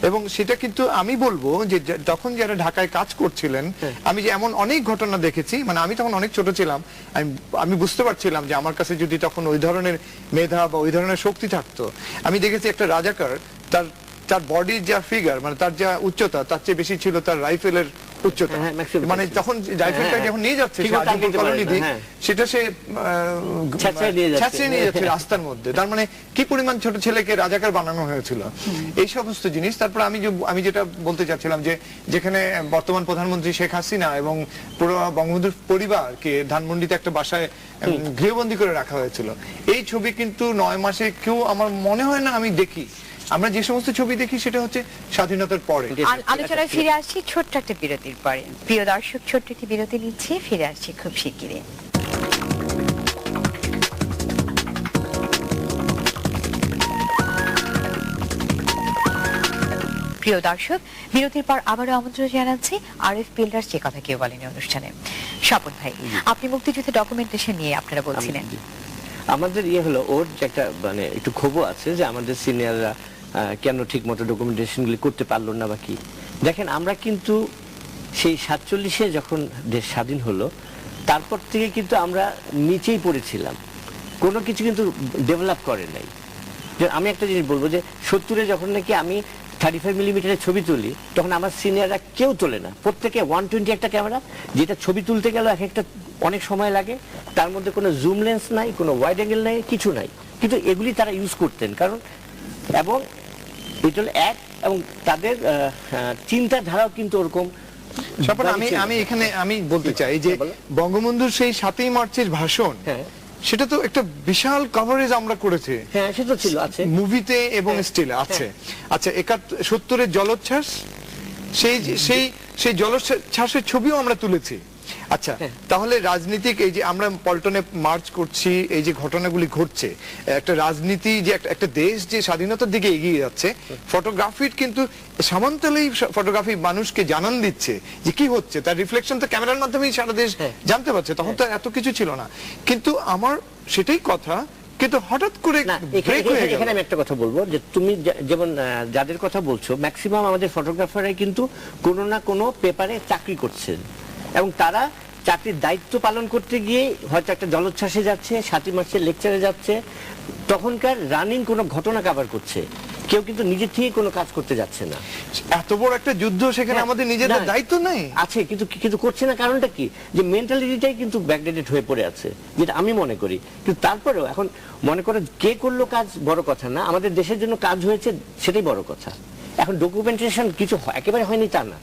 এবং সেটা কিন্তু আমি বলবো যে তখন যারা ঢাকায় কাজ করছিলেন, আমি যে এমন অনেক ঘটনা দেখেছি, মানে আমি তখন অনেক ছোট ছিলাম, আমি বুঝতে পারছিলাম যে আমার কাছে যদি তখন ওই ধরনের মেধা বা ওই ধরনের শক্তি থাকতো। আমি দেখেছি একটা রাজাকার তার বডির যা ফিগার, মানে তার যা উচ্চতা, তার চেয়ে বেশি ছিল তার রাইফেলের উচ্চতা। মানে তখন রাইফেলটা যখন নিয়ে যাচ্ছে সেটা সে ছাঁচিয়ে নিয়ে যাচ্ছে রাস্তার মধ্যে। তার মানে কি পরিমাণ ছোট ছেলেকে রাজাকার বানানো হয়েছিল, এই সমস্ত জিনিস। তারপর আমি যেটা বলতে চাচ্ছিলাম যে যেখানে বর্তমান প্রধানমন্ত্রী শেখ হাসিনা এবং পুরো বঙ্গবন্ধুর পরিবারকে ধানমন্ডিতে একটা বাসায় গৃহবন্দী করে রাখা হয়েছিল, এই ছবি কিন্তু 9 মাসে কেউ, আমার মনে হয় না আমি দেখি। আমরা যে সমস্ত ছবি দেখি সেটা হচ্ছে স্বাধীনতার পরে। আলোচনায় ফিরে আসছি ছোট্ট একটা বিরতির পরে। প্রিয় দর্শক, ছোট্ট একটি বিরতি নিচ্ছি, ফিরে আসছি খুব শিগগিরই। প্রিয় দর্শক, বিরতির পর আবারও আমন্ত্রণ জানাচ্ছি আরএফ বিল্ডার্স যে কথা কেউ বলেনি অনুষ্ঠানে। স্বপন ভাই, আপনি মুক্তিযুদ্ধের ডকুমেন্টেশন নিয়ে আপনারা বলছিলেন। আমাদের হলো ওর যে একটা মানে একটু ক্ষোভও আছে যে আমাদের সিনিয়ররা কেন ঠিক মতো ডকুমেন্টেশনগুলি করতে পারলো না বা কি। দেখেন, আমরা কিন্তু সেই 47-এ যখন দেশ স্বাধীন হলো তারপর থেকে কিন্তু আমরা নিচেই পড়েছিলাম, কোনো কিছু কিন্তু ডেভেলপ করে নাই। আমি একটা জিনিস বলবো যে 70-এ যখন নাকি আমি 35 মিলিমিটারের ছবি তুলি তখন আমার সিনিয়ররা কেউ তোলে না, প্রত্যেকে 120 একটা ক্যামেরা, যেটা ছবি তুলতে গেল এক একটা অনেক সময় লাগে, তার মধ্যে কোনো জুম লেন্স নাই, কোনো ওয়াইড অ্যাঙ্গেল নাই, কিছু নাই, কিন্তু এগুলি তারা ইউজ করতেন। কারণ এবং এটা হলো এক, এবং তাদের চিন্তাধারাও কিন্তু ওরকম। আমি এখানে আমি বলতে চাই যে বঙ্গবন্ধুর সেই 7ই মার্চের ভাষণ, সেটা তো একটা বিশাল কভারেজ আমরা করেছি। হ্যাঁ, সেটা ছিল, আছে মুভিতে এবং স্টিলে আছে। আচ্ছা, 71-এর জলোচ্ছ্বাস, সেই জলোচ্ছ্বাসের ছবিও আমরা তুলেছি। আচ্ছা, তাহলে রাজনীতিক এই যে আমরা পল্টনে মার্চ করছি, এই যে ঘটনাগুলি ঘটছে, একটা রাজনীতি যে একটা দেশ যে স্বাধীনতার দিকে এগিয়ে যাচ্ছে, ফটোগ্রাফির কিন্তু সামান্তলেই ফটোগ্রাফি মানুষকে জানান দিচ্ছে যে কি হচ্ছে, তার রিফ্লেকশন তো ক্যামেরার মাধ্যমেই সারা দেশ জানতে পারছে। তখন তো এত কিছু ছিল না। কিন্তু আমার সেটাই কথা, কিন্তু হঠাৎ করে এখানে আমি একটা কথা বলবো যে তুমি যেমন যাদের কথা বলছো, ম্যাক্সিমাম আমাদের ফটোগ্রাফাররাই কিন্তু কোনো না কোনো পেপারে চাকরি করছেন, এবং তারা চাকরির দায়িত্ব পালন করতে গিয়ে হয়তো একটা জলোচ্ছ্বাসে যাচ্ছে, 7ই মার্চের লেকচারে যাচ্ছে, তখনকার রানিং কোনো ঘটনা কভার করছে, কেউ কিন্তু নিজের থেকে কোনো কাজ করতে যাচ্ছে না। এত বড় একটা যুদ্ধ, সেখানে আমাদের নিজেদের দায়িত্ব নাই আছে, কিন্তু করছে না। কারণটা কি? যে মেন্টালিটিটাই কিন্তু ব্যাকডেটেড হয়ে পড়ে আছে, যেটা আমি মনে করি। কিন্তু তারপরেও এখন মনে করে কে করলো কাজ বড় কথা না, আমাদের দেশের জন্য কাজ হয়েছে সেটাই বড় কথা। এখন ডকুমেন্টেশন কিছু একেবারে হয়নি তা না।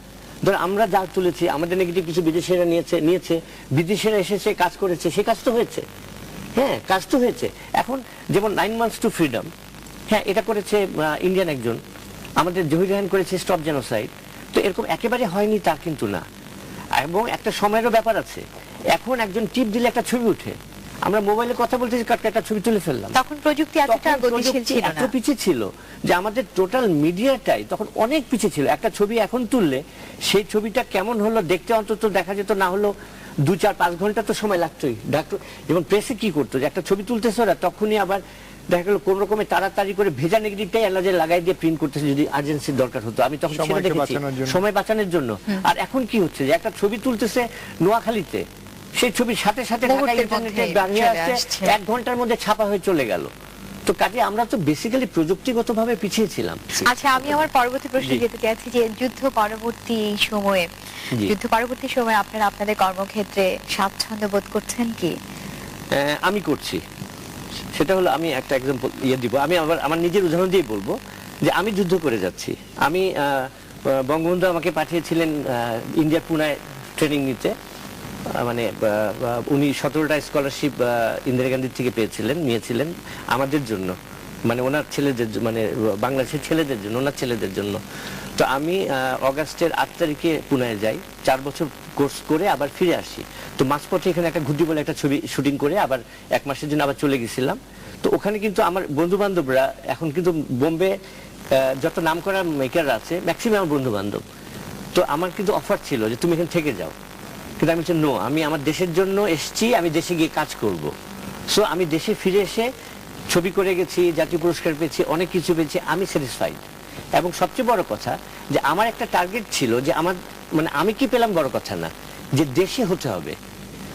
ধর আমরা যা তুলেছি, আমাদের নেগেটিভ কিছু বিদেশিরা নিয়েছে, বিদেশিরা এসেছে, কাজ করেছে, সে কাজ তো হয়েছে। হ্যাঁ, কাজ তো হয়েছে। এখন যেমন 9 months to freedom, হ্যাঁ, এটা করেছে ইন্ডিয়ান একজন, আমাদের জহির রায়হান করেছে স্টপ জেনোসাইড। তো এরকম একেবারে হয়নি তা কিন্তু না, এবং একটা সময়েরও ব্যাপার আছে। এখন একজন টিপ দিলে একটা ছবি উঠে, আমরা মোবাইলে কথা বলতেছি, একটা ছবি তুলে ফেললাম। তখন প্রযুক্তি এতটা গতিশীল ছিল না, এত পিছিয়ে ছিল যে আমাদের টোটাল মিডিয়াটাই তখন অনেক পিছিয়ে ছিল। একটা ছবি এখন তুললে সেই ছবিটা কেমন হলো দেখতে অন্তত দেখা যেত, না হলো 2-4-5 ঘন্টা তো সময় লাগতোই। ডাক্তার যেমন প্রেসে কি করতো, যে একটা ছবি তুলতেছে ওরা, তখনই আবার দেখা গেল কোন রকমে তাড়াতাড়ি করে ভেজা নেগেটিভটাই এলাজে লাগাই দিয়ে প্রিন্ট করতেছে, যদি আর্জেন্সির দরকার হতো। আমি তখন সেটা দেখেছি, সময় বাঁচানোর জন্য। আর এখন কি হচ্ছে, যে একটা ছবি তুলতেছে নোয়াখালীতে, সেই ছবির সাথে সাথে ইন্টারনেটে দাঁড়িয়ে আসছে, 1 ঘন্টার মধ্যে ছাপা হয়ে চলে গেল। তো কাজে আমরা তো বেসিক্যালি প্রযুক্তিগতভাবে পিছিয়ে ছিলাম। আচ্ছা, আমি আমার পরবর্তী প্রশ্নে যেতে চাইছি যে যুদ্ধ পরবর্তী সময়ে আপনারা আপনাদের কর্মক্ষেত্রে স্বাচ্ছন্দ্য বোধ করছেন কি? আমি করছি। সেটা হলো, আমি একটা এক্সাম্পল দিব। আমি আবার আমার নিজের উদাহরণ দিয়ে বলবো যে আমি যুদ্ধ করে যাচ্ছি। আমি বঙ্গবন্ধু আমাকে পাঠিয়েছিলেন ইন্ডিয়ার পুনায় ট্রেনিং নিতে, মানে উনি 17টা স্কলারশিপ ইন্দিরা গান্ধীর থেকে নিয়েছিলেন আমাদের জন্য, মানে ওনার ছেলেদের, মানে বাংলাদেশের ছেলেদের জন্য, ওনার ছেলেদের জন্য। তো আমি অগাস্টের 8 তারিখে পুনায় যাই, 4 বছর কোর্স করে আবার ফিরে আসি। তো মাঝপথে এখানে একটা ঘুড্ডি বলে একটা ছবি শুটিং করে আবার 1 মাসের জন্য আবার চলে গেছিলাম। তো ওখানে কিন্তু আমার বন্ধু বান্ধবরা, এখন কিন্তু বোম্বে যত নাম করা মেকার আছে ম্যাক্সিমাম বন্ধু বান্ধব, তো আমার কিন্তু অফার ছিল যে তুমি এখানে থেকে যাও, কিন্তু আমি বলছি নো, আমি আমার দেশের জন্য এসেছি, আমি দেশে গিয়ে কাজ করব। সো আমি দেশে ফিরে এসে ছবি করে গেছি, জাতীয় পুরস্কার পেয়েছি, অনেক কিছু পেয়েছি, আমি স্যাটিসফাইড। এবং সবচেয়ে বড় কথা যে আমার একটা টার্গেট ছিল যে আমার, মানে আমি কি পেলাম বড় কথা না, যে দেশে হতে হবে।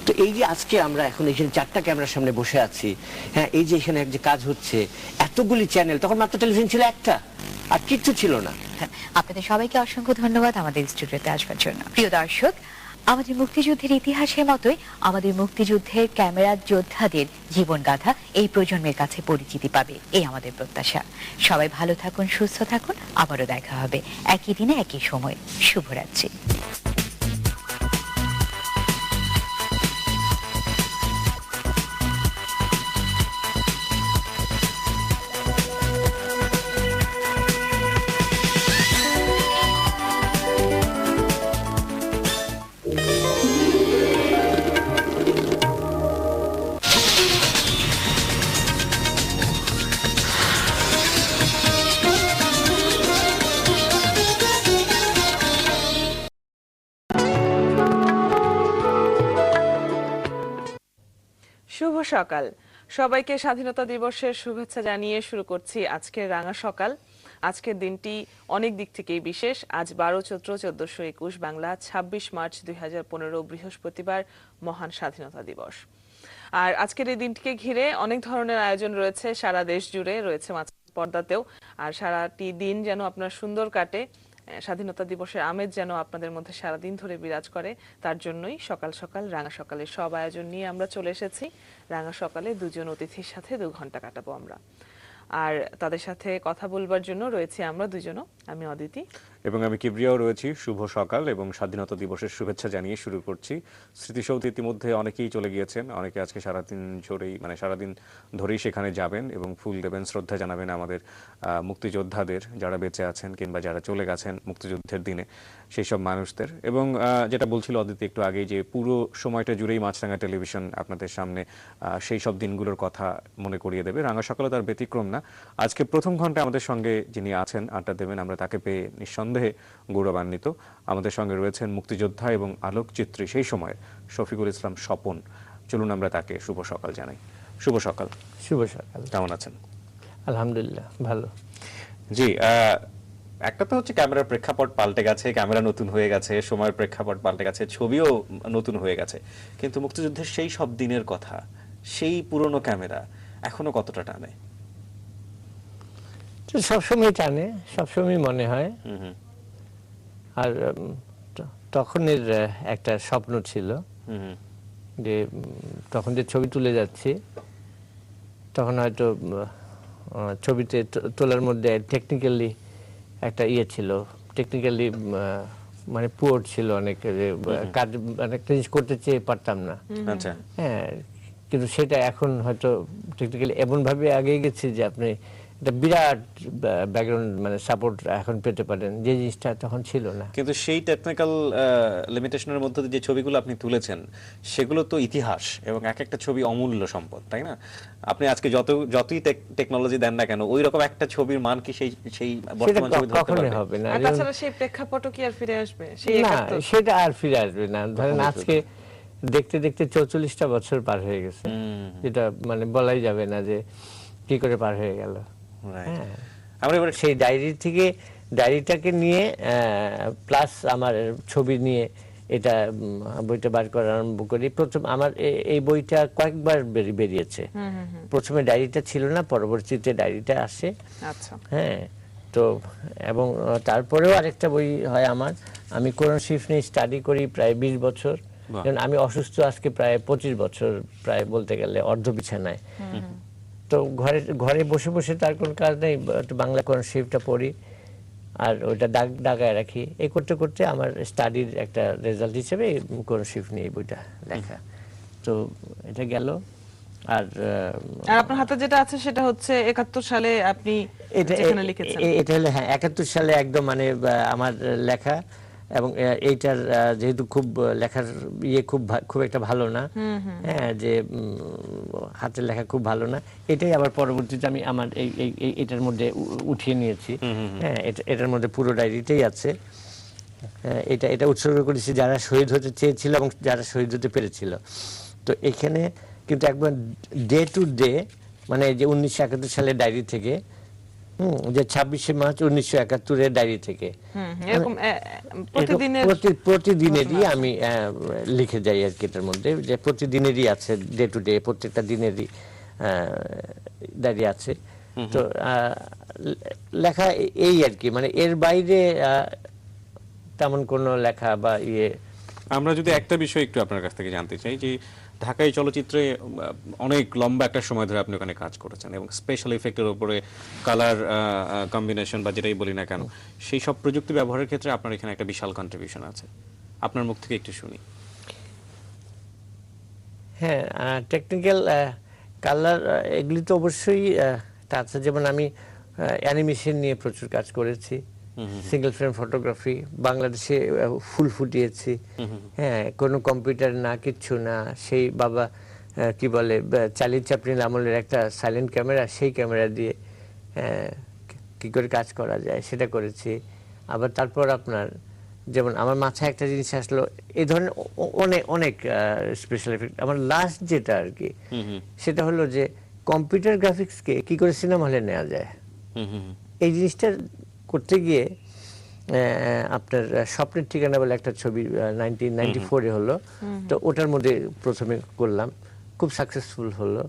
তো এই যে আজকে আমরা এখন এখানে 4টা ক্যামেরার সামনে বসে আছি, হ্যাঁ, এই যে এখানে যে কাজ হচ্ছে, এতগুলি চ্যানেল, তখন মাত্র টেলিভিশন ছিল একটা, আর কিচ্ছু ছিল না। আপনাদের সবাইকে অসংখ্য ধন্যবাদ আমাদের স্টুডিওতে আসবার জন্য। প্রিয় দর্শক, আমাদের মুক্তিযুদ্ধের ইতিহাসের মতোই আমাদের মুক্তিযুদ্ধের ক্যামেরা যোদ্ধাদের জীবনগাথা এই প্রজন্মের কাছে পরিচিতি পাবে, এই আমাদের প্রত্যাশা। সবাই ভালো থাকুন, সুস্থ থাকুন, আবারও দেখা হবে একই দিনে একই সময়। শুভরাত্রি। সকাল, সবাইকে স্বাধীনতা দিবসের শুভেচ্ছা জানিয়ে শুরু করছি আজকের রাঙা সকাল। আজকের দিনটি অনেক দিক থেকেই বিশেষ। আজ 12 চৈত্র 1421 বাংলা, 26 মার্চ 2015 বৃহস্পতিবার, মহান স্বাধীনতা দিবস। আর আজকের এই দিনটিকে ঘিরে অনেক ধরনের আয়োজন রয়েছে, সারা দেশ জুড়ে রয়েছে মাছের পর্দাতেও। আর সারাটি দিন যেন আপনার সুন্দর কাটে, স্বাধীনতা দিবসের আমেজ যেন আপনাদের মধ্যে সারাদিন ধরে বিরাজ করে, তার জন্যই সকাল সকাল রাঙা সকালের সব আয়োজন নিয়ে আমরা চলে এসেছি। রাঙা সকালে দুজন অতিথির সাথে 2 ঘন্টা কাটাবো আমরা, আর তাদের সাথে কথা বলবার জন্য রয়েছে আমরা দুজনও, আমি অদিতি এবং আমি কিবরিয়াও রয়েছি। শুভ সকাল এবং স্বাধীনতা দিবসের শুভেচ্ছা জানিয়ে শুরু করছি। স্মৃতিসৌধে ইতিমধ্যে অনেকেই চলে গিয়েছেন, অনেকে আজকে সারাদিন ধরেই সেখানে যাবেন এবং ফুল দেবেন, শ্রদ্ধা জানাবেন আমাদের মুক্তিযোদ্ধাদের, যারা বেঁচে আছেন কিংবা যারা চলে গেছেন মুক্তিযুদ্ধের দিনে, সেই সব মানুষদের। এবং যেটা বলছিল অদিতি একটু আগেই, যে পুরো সময়টা জুড়েই মাছরাঙা টেলিভিশন আপনাদের সামনে সেই সব দিনগুলোর কথা মনে করিয়ে দেবে। রাঙা সকালে তার ব্যতিক্রম না। আজকে প্রথম ঘন্টায় আমাদের সঙ্গে যিনি আছেন, আড্ডা দেবেন, আমরা তাকে পেয়ে নিঃসন্দেহে গৌরবান্বিত। আমাদের সঙ্গে রয়েছেন মুক্তিযোদ্ধা এবং আলোকচিত্রী সেই সময় শফিকুল ইসলাম স্বপন। চলুন আমরা তাকে শুভ সকাল জানাই। শুভ সকাল। শুভ সকাল। কেমন আছেন? আলহামদুলিল্লাহ ভালো। জি, একটা তো হচ্ছে ক্যামেরার প্রেক্ষাপট পাল্টে গেছে, ক্যামেরা নতুন হয়ে গেছে, সময়ের প্রেক্ষাপট পাল্টে গেছে, ছবিও নতুন হয়ে গেছে, কিন্তু মুক্তিযুদ্ধের সেই সব দিনের কথা, সেই পুরনো ক্যামেরা এখনো কতটা টানে? সবসময় টানে, সবসময় মনে হয়। আর তখনের একটা স্বপ্ন ছিল যে তখন যে ছবি তুলে যাচ্ছি, তখন হয়তো ছবিতে তোলার মধ্যে টেকনিক্যালি একটা ছিল, টেকনিক্যালি মানে পুয়ার ছিল অনেক, যে কাজ অনেকটা জিনিস করতে চেয়ে পারতাম না। হ্যাঁ, কিন্তু সেটা এখন হয়তো টেকনিক্যালি এমন ভাবে এগিয়ে গেছে যে আপনি একটা বিরাট ব্যাকগ্রাউন্ড মানে সাপোর্ট এখন পেতে পারেন, যে জিনিসটা তখন ছিল না। কিন্তু সেই টেকনিক্যাল লিমিটেশনের মধ্যে যে ছবিগুলো আপনি তুলেছেন, সেগুলো তো ইতিহাস এবং এক একটা ছবি অমূল্য সম্পদ, তাই না? আপনি আজকে যতই টেকনোলজি দেন না কেন, ওই রকম একটা ছবির মান কি সেই বর্তমান ছবি ধরতে হবে না? আর তাছাড়া সেই প্রেক্ষাপটও কি আর ফিরে আসবে? সেটা আর ফিরে আসবে না। ধরেন আজকে দেখতে দেখতে 44টা বছর পার হয়ে গেছে, যেটা মানে বলাই যাবে না যে কি করে পার হয়ে গেল। আমরা এবার সেই ডায়েরিটাকে নিয়ে প্লাস আমার ছবি নিয়ে এটা বইটা বার করা আরম্ভ করি। প্রথম আমার এই বইটা কয়েকবার বেরিয়েছে। প্রথমে ডায়েরিটা ছিল না, পরবর্তীতে ডায়েরিটা আসে। হ্যাঁ, তো এবং তারপরেও আরেকটা বই হয় আমার। আমি কোরআন শরীফ নিয়ে স্টাডি করি প্রায় 20 বছর। আমি অসুস্থ আজকে প্রায় 25 বছর, প্রায় বলতে গেলে অর্ধ বিছানায়। তো ঘরে বসে বসে তার কোনো কাজ নেই, বাংলা কোরআন শরীফটা পড়ি আর ওইটা দাগায় রাখি। এই করতে করতে আমার স্টাডির একটা রেজাল্ট হিসেবে কোরআন শরীফ নিয়ে বইটা লেখা। তো এটা গেল। আর আপনার হাতে যেটা আছে সেটা হচ্ছে 71 সালে আপনি যেখানে লিখেছেন। এটা হলো, হ্যাঁ, 71 সালে একদম মানে আমার লেখা। এবং এইটার যেহেতু খুব লেখার খুব একটা ভালো না, হ্যাঁ, যে হাতের লেখা খুব ভালো না, এটাই আবার পরবর্তীতে আমি আমার এটার মধ্যে উঠিয়ে নিয়েছি। হ্যাঁ, এটার মধ্যে পুরো ডায়েরিটাই আছে। এটা উৎসর্গ করেছি যারা শহীদ হতে চেয়েছিল এবং যারা শহীদ হতে পেরেছিল। তো এখানে কিন্তু একবার ডে টু ডে, মানে যে 1971 সালের ডায়েরি থেকে, যে 26 মার্চ 1971 ডায়েরি থেকে প্রতিদিনেরই আমি লিখে যাই আর কি। এটার মধ্যে যে প্রতিদিনেরই আছে, ডে টু ডে প্রত্যেকটা দিনেরই ডায়েরি আছে। তো লেখা এই আর কি, মানে এর বাইরে তেমন কোনো লেখা বা আমরা যদি একটা বিষয় একটু আপনার কাছ থেকে জানতে চাই, যে ঢাকাই চলচ্চিত্রে অনেক লম্বা একটা সময় ধরে আপনি ওখানে কাজ করেছেন এবং স্পেশাল ইফেক্টের উপরে কালার কম্বিনেশন বা যেটাই বলি না কেন, সেই সব প্রযুক্তি ব্যবহারের ক্ষেত্রে আপনার এখানে একটা বিশাল কন্ট্রিবিউশন আছে। আপনার মুখ থেকে একটু শুনি। হ্যাঁ, টেকনিক্যাল কালার এগুলি তো অবশ্যই আছে। যেমন আমি অ্যানিমেশন নিয়ে প্রচুর কাজ করেছি, সিঙ্গেল ফ্রেম ফটোগ্রাফি, বাংলাদেশে ফুল ফুটিয়েছি। হ্যাঁ, কোনো কম্পিউটার না, কিচ্ছু না, সেই বাবা কি বলে চার্লি চ্যাপলিন আমলের একটা সাইলেন্ট ক্যামেরা, সেই ক্যামেরা দিয়ে কি করে কাজ করা যায় সেটা করেছি। আবার তারপর আপনার যেমন আমার মাথায় একটা জিনিস আসলো, এই ধরনের অনেক অনেক স্পেশাল এফেক্ট। আমার লাস্ট যেটা আর কি, সেটা হলো যে কম্পিউটার গ্রাফিক্সকে কি করে সিনেমা হলে নেওয়া যায়। এই জিনিসটা করতে গিয়ে আপনার স্বপ্নের ঠিকানা বলে একটা ছবি 1994 হলো, তো ওটার মধ্যে প্রথমে করলাম, খুব সাকসেসফুল হলো।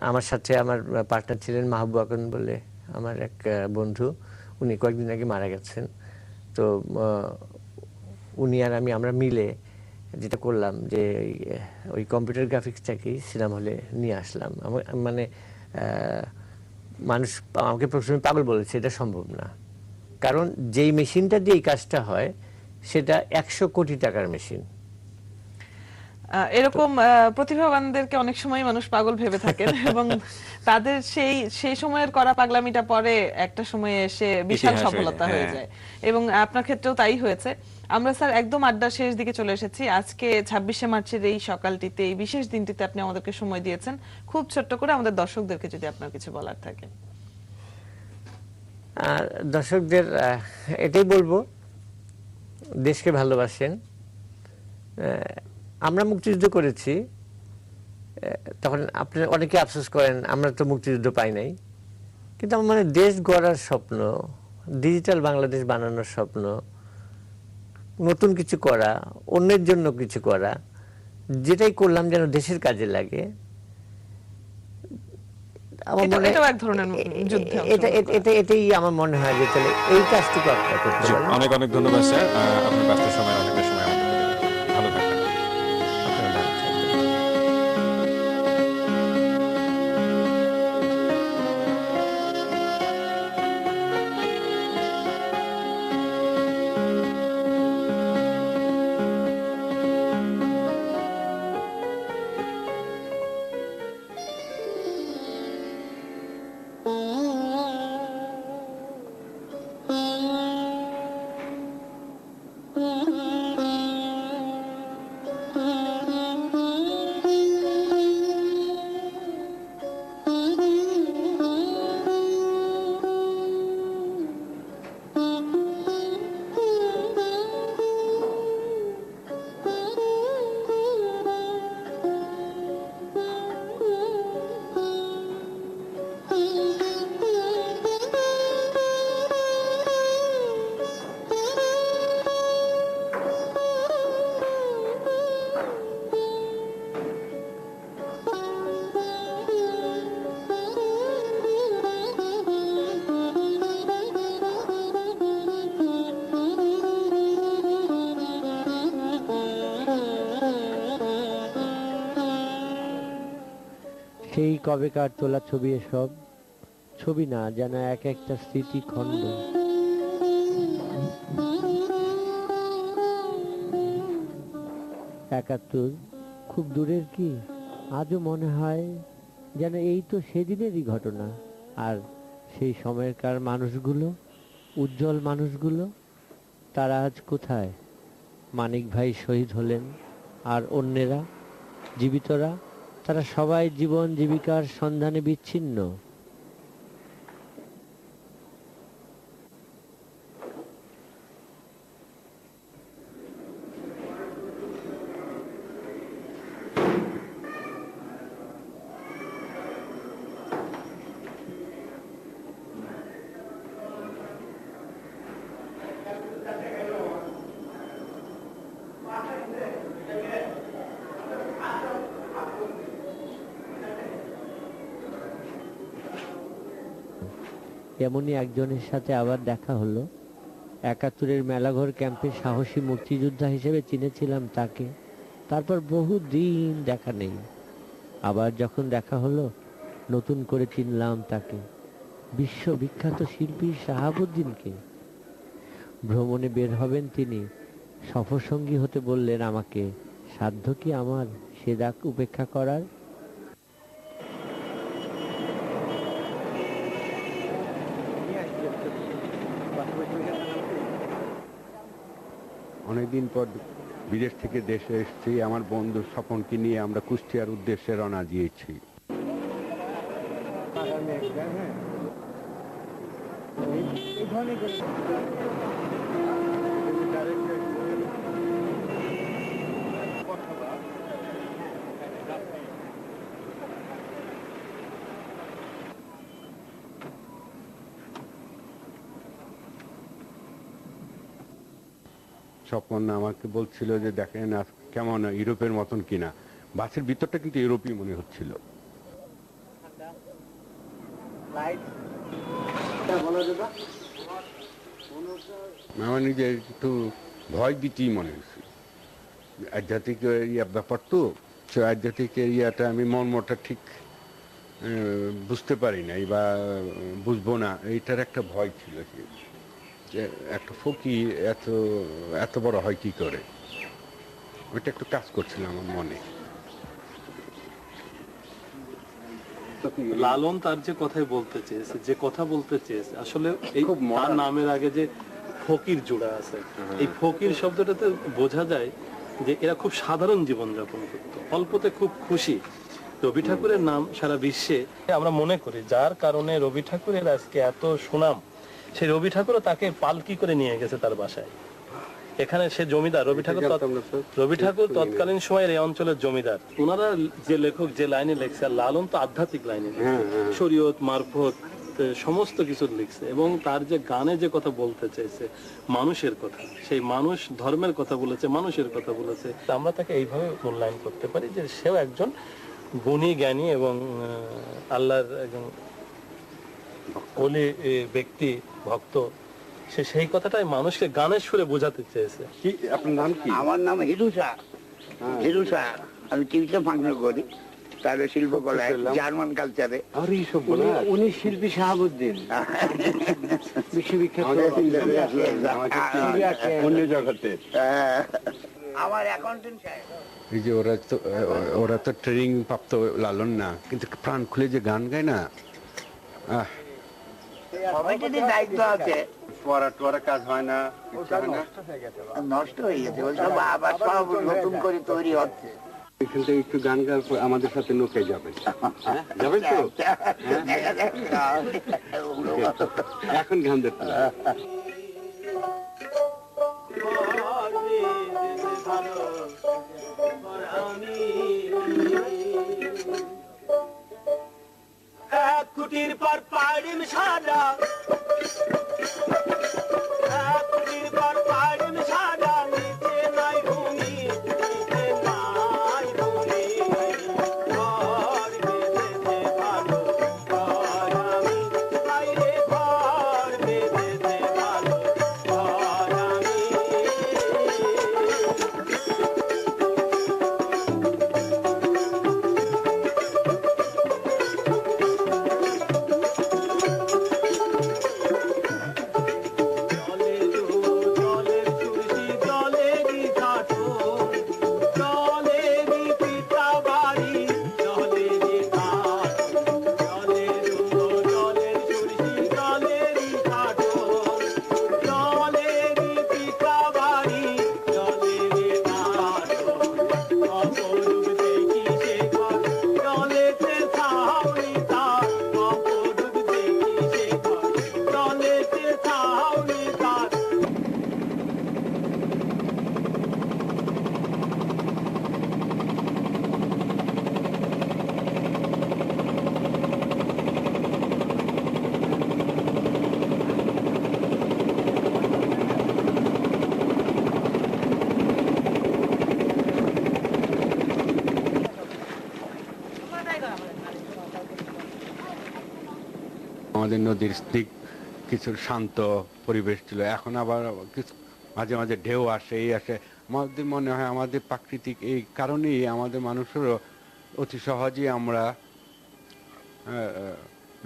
আমার সাথে আমার পার্টনার ছিলেন মাহবুব আকন বলে আমার এক বন্ধু, উনি কয়েকদিন আগে মারা গেছেন। তো উনি আর আমরা মিলে যেটা করলাম যে ওই কম্পিউটার গ্রাফিক্সটাকেই সিনেমা হলে নিয়ে আসলাম। মানে মানুষ আমাকে প্রথমে পাগল বলেছে, এটা সম্ভব না, কারণ যেই মেশিনটা দিয়ে এই কাজটা হয় সেটা 100 কোটি টাকার মেশিন। এরকম প্রতিভাবানদেরকে অনেক সময় মানুষ পাগল ভেবে থাকেন এবং তাদের সেই সময়ের করা পাগলামিটা পরে একটা সময়ে এসে বিশাল সফলতা হয়ে যায়, এবং আপনার ক্ষেত্রেও তাই হয়েছে। আমরা স্যার একদম আড্ডার শেষ দিকে চলে এসেছি। আজকে 26শে মার্চের এই সকালটিতে, এই বিশেষ দিনটিতে আপনি আমাদেরকে সময় দিয়েছেন। খুব ছোট্ট করে আমাদের দর্শকদেরকে যদি আপনার কিছু বলার থাকে। দর্শকদের এটাই বলবো, দেশকে ভালোবাসেন। আমরা মুক্তিযুদ্ধ করেছি, তখন আপনারা অনেকে আফসোস করেন আমরা তো মুক্তিযুদ্ধ পাই নাই, কিন্তু আমার মানে দেশ গড়ার স্বপ্ন, ডিজিটাল বাংলাদেশ বানানোর স্বপ্ন, নতুন কিছু করা, অন্যের জন্য কিছু করা, যেটাই করলাম যেন দেশের কাজে লাগে। আমার মনে এটাই আমার মনে হয় যে তাহলে এই কাজটুকু আপনারা করতে পারেন। অনেক অনেক ধন্যবাদ স্যার, আপনার ব্যস্ত সময় অনেকটা সময় আমাদের ভালো থাকবেন। সেই কবেকার তোলা ছবি, এসব ছবি না, যেন এক একটা স্মৃতি খণ্ড। একাত্তর খুব দূরের কি, আজও মনে হয় যেন এই তো সেদিনেরই ঘটনা। আর সেই সময়কার মানুষগুলো, উজ্জ্বল মানুষগুলো, তারা আজ কোথায়? মানিক ভাই শহীদ হলেন, আর অন্যেরা, জীবিতরা, তারা সবাই জীবন জীবিকার সন্ধানে বিচ্ছিন্ন। এমনই একজনের সাথে আবার দেখা হলো। ৭১-এর মেলাঘর ক্যাম্পে সাহসী মুক্তিযোদ্ধা হিসেবে চিনেছিলাম তাকে, তারপর বহু দিন দেখা নেই। আবার যখন দেখা হলো, নতুন করে চিনলাম তাকে, বিশ্ববিখ্যাত শিল্পী শাহাবুদ্দিনকে। ভ্রমণে বের হবেন তিনি, সফরসঙ্গী হতে বললেন আমাকে। সাধ্য কি আমার সে ডাক উপেক্ষা করার? অনেকদিন পর বিদেশ থেকে দেশে এসেছি, আমার বন্ধু স্বপনকে নিয়ে আমরা কুষ্টিয়ার উদ্দেশ্যে রওনা দিয়েছি। স্বপন আমাকে বলছিল যে দেখেন কেমন ইউরোপের মতন কিনা, বাসের ভিতরটা কিন্তু ইউরোপীয় মনে হচ্ছিল। আমার নিজে একটু ভয় ভীতি মনে হচ্ছে, আধ্যাত্মিক ব্যাপার তো, সে আধ্যাত্মিক এরিয়াটা আমি মর্মটা ঠিক বুঝতে পারি নাই বা বুঝবো না, এইটার একটা ভয় ছিল যে একটা ফকির এত এত বড় হয় কি করে, ওইটা একটু কাজ করছিল আমার মনে। লালন তার যে কথাই বলতে চেয়েছে, যে কথা বলতে চেয়েছে, আসলে এই তার নামের আগে যে ফকির জোড়া আছে, এই ফকির শব্দটাতে বোঝা যায় যে এরা খুব সাধারণ জীবনযাপন করত, অল্পতে খুব খুশি। রবি ঠাকুরের নাম সারা বিশ্বে আমরা মনে করি, যার কারণে রবি ঠাকুরের আজকে এত সুনাম, সেই রবি ঠাকুরও তাকে পালকি করে নিয়ে গেছে তার বাসায়। এখানে সে জমিদার, রবি ঠাকুর তৎকালীন সময়ের এই অঞ্চলের জমিদার। ওনারা যে লেখক যে লাইনে লেখছে, আর লালন তো আধ্যাত্মিক লাইনে শরীয়ত মারফত সমস্ত কিছু লিখছে, এবং তার যে গানে যে কথা বলতে চাইছে মানুষের কথা, সেই মানুষ ধর্মের কথা বলেছে, মানুষের কথা বলেছে। আমরা তাকে এইভাবে মূল্যায়ন করতে পারি যে সেও একজন গুণী জ্ঞানী এবং আল্লাহর একজন ওলি ব্যক্তি, ভক্ত। সে সেই কথাটাই মানুষকে গানের সুরে বোঝাতে চেয়েছে। কি আপনার নাম কি? আমার নাম হিরু শাহ। হিরু শাহ, আমি টিভিতে ফাংশন করি, তাহলে শিল্পকলায় জার্মান কালচারে। উনি শিল্পী শাহাবুদ্দিন, বিশ্ববিখ্যাত অন্য জগতের। আমার অ্যাকাউন্টেন্ট সাহেব। এই যে ওরা তো ট্রেনিং প্রাপ্ত লালন না, কিন্তু প্রাণ খুলে যে গান গায় না, সবাইটারই দায়িত্ব আছে। পড়া কাজ হয় না, নষ্ট হয়ে গেছে, ওইসব আবার সব নতুন করে তৈরি হচ্ছে। এখান থেকে একটু গান গান আমাদের সাথে নৌকে যাবে, যাবেন তো? এখন গান দেখতে এক কুটির পর পাড়িম সাদা, এক কুটির পর পাড়িম সাদা, নিচে নাই ভূমি, নিচে নাই ভূমি, ঘর বেঁধেছে ভালো ঘর আমি, বাইরে ঘর বেঁধেছে ভালো ঘর আমি। আমাদের নদীর দিক কিছু শান্ত পরিবেশ ছিল, এখন আবার মাঝে মাঝে ঢেউ আসে, এই আসে। আমাদের মনে হয় আমাদের প্রাকৃতিক এই কারণেই আমাদের মানুষেরও অতি সহজেই আমরা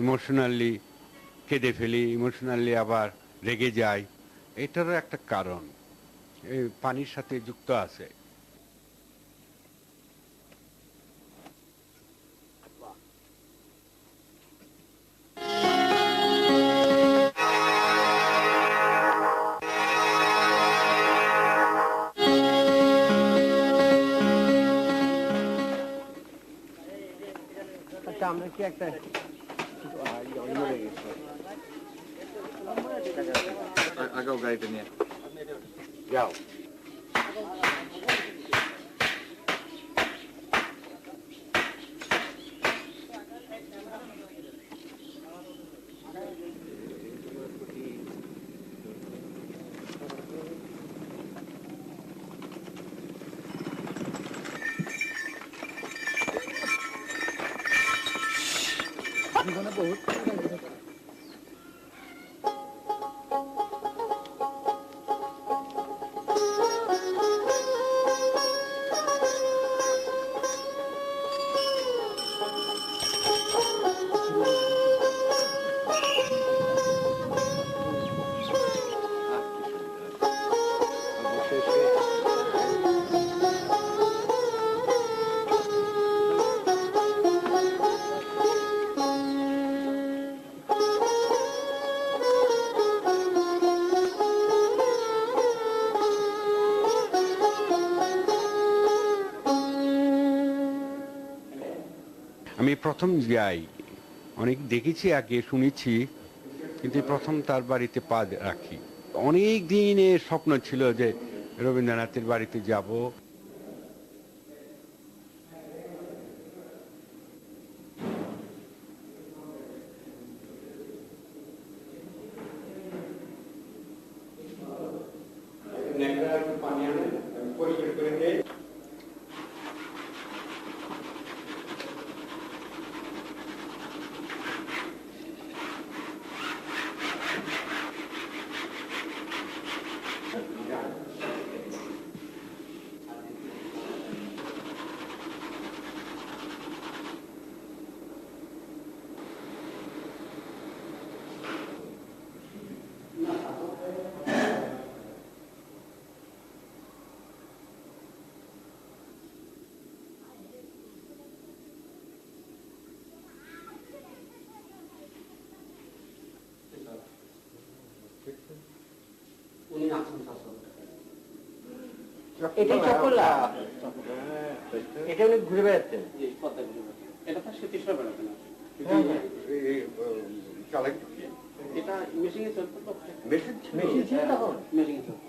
ইমোশনালি কেঁদে ফেলি, ইমোশনালি আবার রেগে যাই। এটারও একটা কারণ এই পানির সাথে যুক্ত আছে। আমরা কি একটা আগাও গাড়িটা নিয়ে যাও। আমি প্রথম যাই, অনেক দেখেছি আগে, শুনেছি, কিন্তু প্রথম তার বাড়িতে পা রাখি। অনেক দিনের স্বপ্ন ছিল যে রবীন্দ্রনাথের বাড়িতে যাব। এটাই চকলা, এটা উনি ঘুরে বেড়াচ্ছেন। এটা তো স্মৃতি হিসেবে বেড়াবে না, এটা মেশিনে চলতো তো। মেশিন ছিল তখন? মেশিনে চলতো।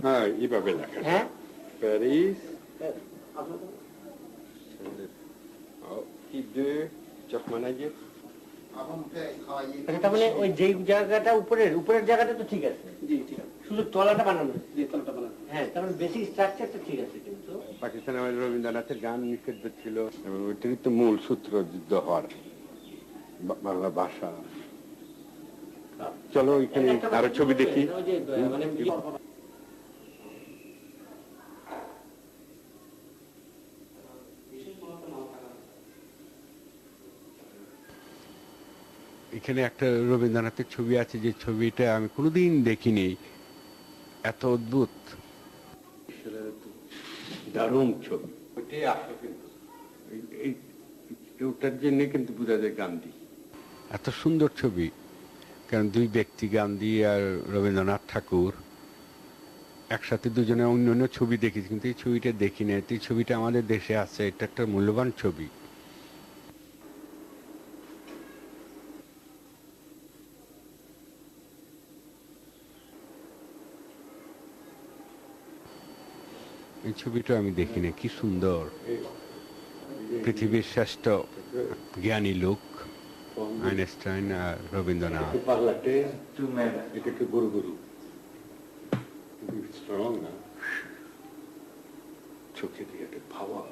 হ্যাঁ, এইভাবে লেখা। হ্যাঁ, প্যারিস type 2 Turkmanagier। তার মানে ওই যেই জায়গাটা উপরের জায়গাটা তো ঠিক আছে, জি ঠিক আছে, শুধু তলাটা বানানো। জি তলাটা বানানো। হ্যাঁ, তার মানে বেসিক স্ট্রাকচারটা ঠিক আছে। কিন্তু পাকিস্তানে আমাদের রবীন্দ্রনাথের গান নিষিদ্ধ ছিল, এবং ওইটারই তো মূল সূত্র যুদ্ধ হওয়ার, বাংলা ভাষা। চলো এখানে আরো ছবি দেখি। এখানে একটা রবীন্দ্রনাথের ছবি আছে, যে ছবিটা আমি কোনোদিন দেখিনি, এত অদ্ভুত, দারুণ ছবি। ওইটাই আসলো, কিন্তু ওটার জন্য কিন্তু বোঝা যায় গান্ধী। এত সুন্দর ছবি, কারণ দুই ব্যক্তি, গান্ধী আর রবীন্দ্রনাথ ঠাকুর একসাথে দুজনে। অন্য ছবি দেখেছি, কিন্তু এই ছবিটা দেখি না। এই ছবিটা আমাদের দেশে আছে, এটা একটা মূল্যবান ছবি। এই ছবিটা আমি দেখি না, কি সুন্দর। পৃথিবীর শ্রেষ্ঠ জ্ঞানী লোক আইনস্টাইন আর রবীন্দ্রনাথ। এটা একটু গুরু গুরু স্ট্রং না, চোখে দিয়ে একটা ভাবা।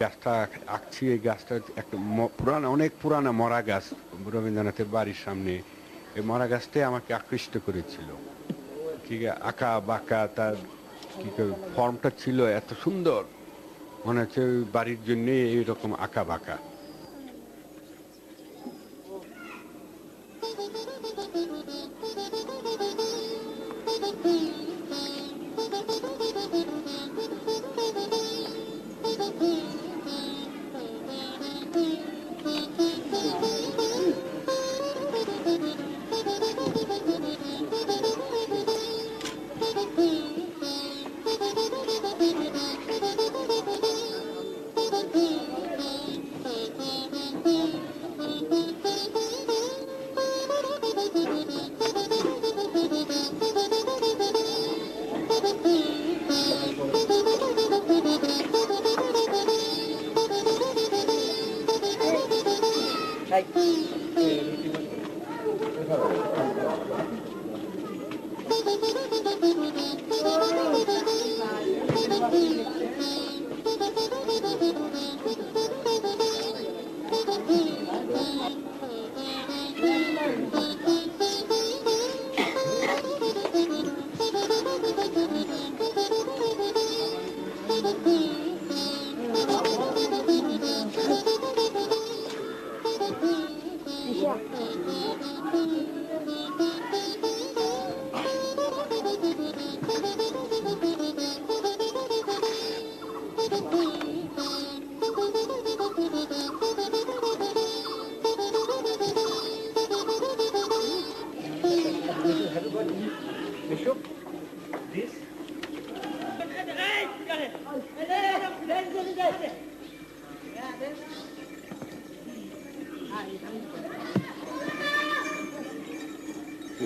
গাছটা আঁকছি, এই গাছটা একটা পুরানো, অনেক পুরানো মরা গাছ রবীন্দ্রনাথের বাড়ির সামনে। এই মরা গাছটাই আমাকে আকৃষ্ট করেছিল। কি আঁকা বাঁকা তার কি ফর্মটা ছিল এত সুন্দর, মনে হচ্ছে ওই বাড়ির জন্য এইরকম আঁকা বাঁকা।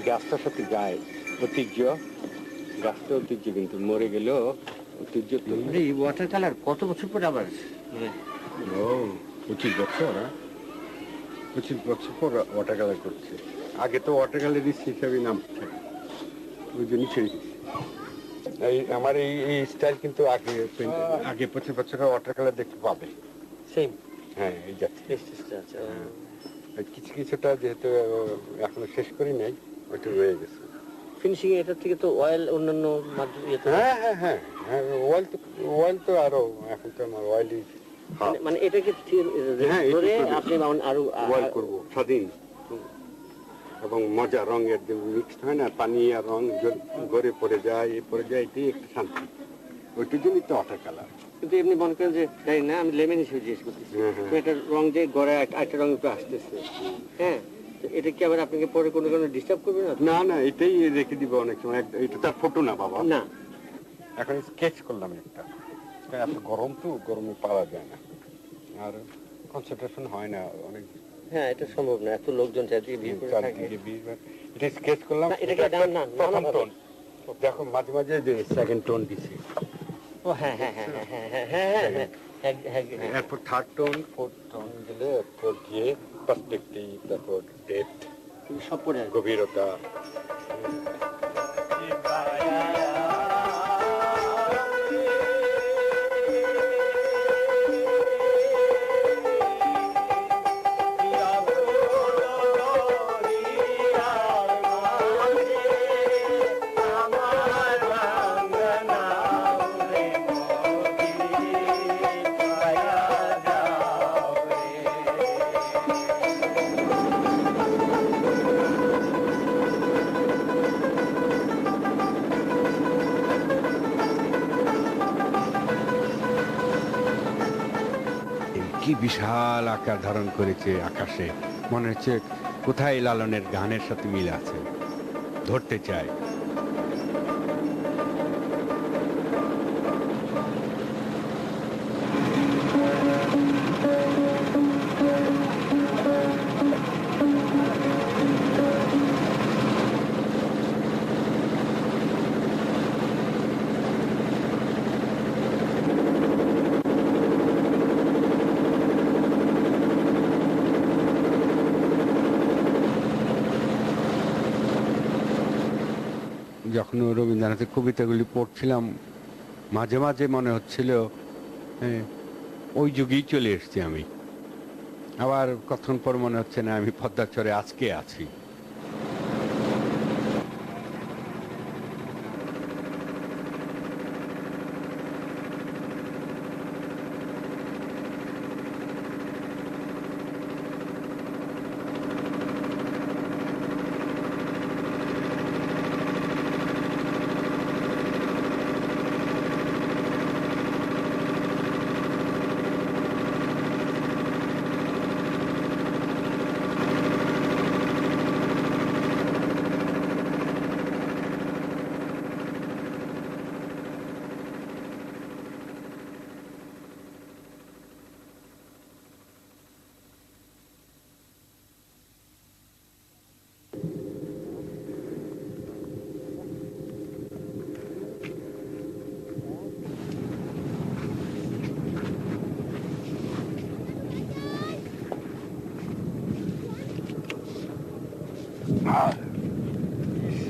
গাছটার সাথে গায়ে ঐতিহ্য, গাছটা ঐতিহ্য, কিন্তু মরে গেলেও ঐতিহ্য। এই ওয়াটার কালার কত বছর পরে আবার? ও 25 বছর, 25 বছর পর ওয়াটার কালার করছে। আগে তো ওয়াটার কালারিস্ট হিসাবে নাম থাকে, ওই জন্য ছেড়ে দিচ্ছি। এই আমার এই স্টাইল কিন্তু আগে 25 বছরের ওয়াটার কালার দেখতে পাবে। সেম, হ্যাঁ, এই যাচ্ছে। কিছু কিছুটা যেহেতু এখনো শেষ করি নাই, ওইটা রয়ে গেছে। ফিনিশিং এটার থেকে তো অয়েল অন্যান্য মাধ্যমে। হ্যাঁ হ্যাঁ হ্যাঁ হ্যাঁ, অয়েল তো আরো, এখন তো আমার অয়েলই, মানে এটাকে ধরে আপনি আরো অয়েল করবো স্বাধীন এবং মজা, রঙের যে মিক্সড হয় না, পানি আর রং গড়ে পড়ে যায়, এটাই একটা শান্তি। ওইটার জন্যই তো ওয়াটার কালার। কিন্তু এমনি মনে করেন যে জানি না, আমি লেমন হিসেবে জিজ্ঞেস করতেছি, এটা রং যে গড়ে একটা রঙ একটু আসতেছে, হ্যাঁ, এটা কি আবার আপনাকে পরে কোনো কারণে ডিস্টার্ব করবে না? না না, এটাই রেখে দিব অনেক সময়। এটা তার ফটো না বাবা, না, এখন স্কেচ করলাম একটা। এত গরম তো, গরমে পাওয়া যায় না, আর কনসেন্ট্রেশন হয় না অনেক। হ্যাঁ, এটা সম্ভব না, এত লোকজন চারদিকে ভিড় করে থাকে। এটা স্কেচ করলাম, প্রথম টোন। দেখো মাঝে মাঝে যে সেকেন্ড টোন দিছি। ও হ্যাঁ হ্যাঁ হ্যাঁ হ্যাঁ হ্যাঁ হ্যাঁ হ্যাঁ। এরপর থার্ড টোন, ফোর্থ টোন দিলে, এরপর গিয়ে পার্সপেক্টিভ, তারপর ডেপথ, সব পরে গভীরতা। কি বিশাল আকার ধারণ করেছে আকাশে, মনে হচ্ছে কোথায় লালনের গানের সাথে মিল আছে, ধরতে চায়। যখন রবীন্দ্রনাথের কবিতাগুলি পড়ছিলাম, মাঝে মাঝে মনে হচ্ছিল ওই যুগেই চলে এসেছি আমি। আবার কতক্ষণ পর মনে হচ্ছে না আমি পদ্মাচরে আজকে আছি।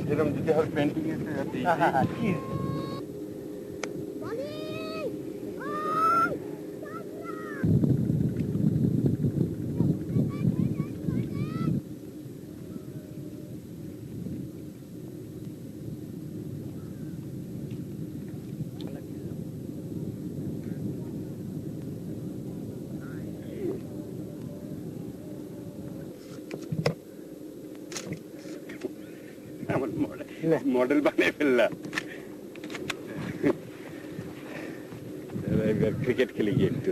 এরকম যদি হয় পেন্টিং মডেল বানিয়ে ফেললাম। এবার ক্রিকেট খেলে গিয়ে একটু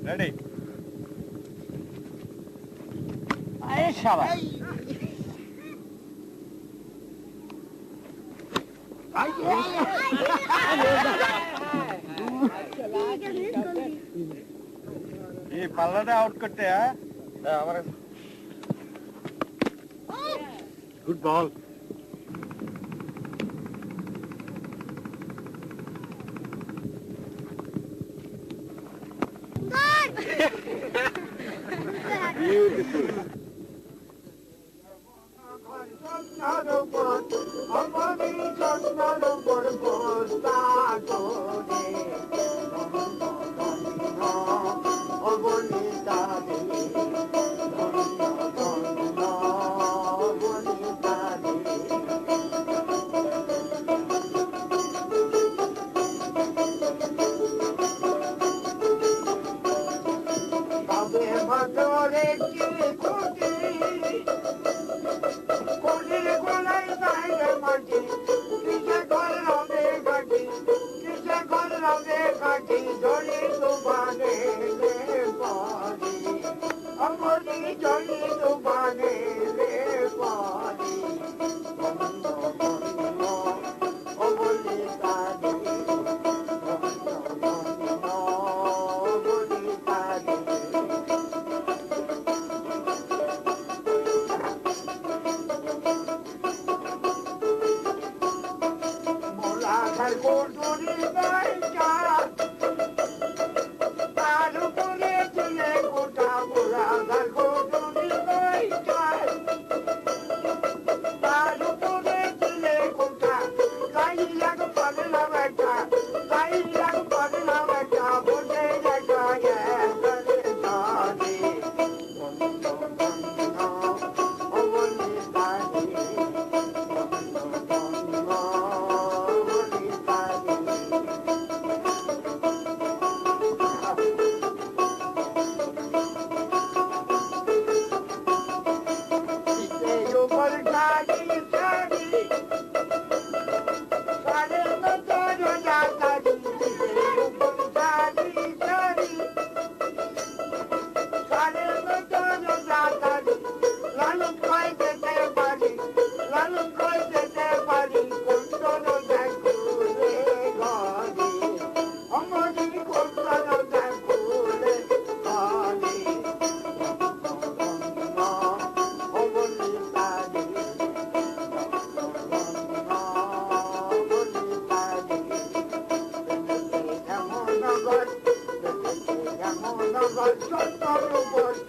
রেডি। আরে শাবাশ। এই পাল্লাটা আউট করতে আমার good ball. Beautiful. Shut up,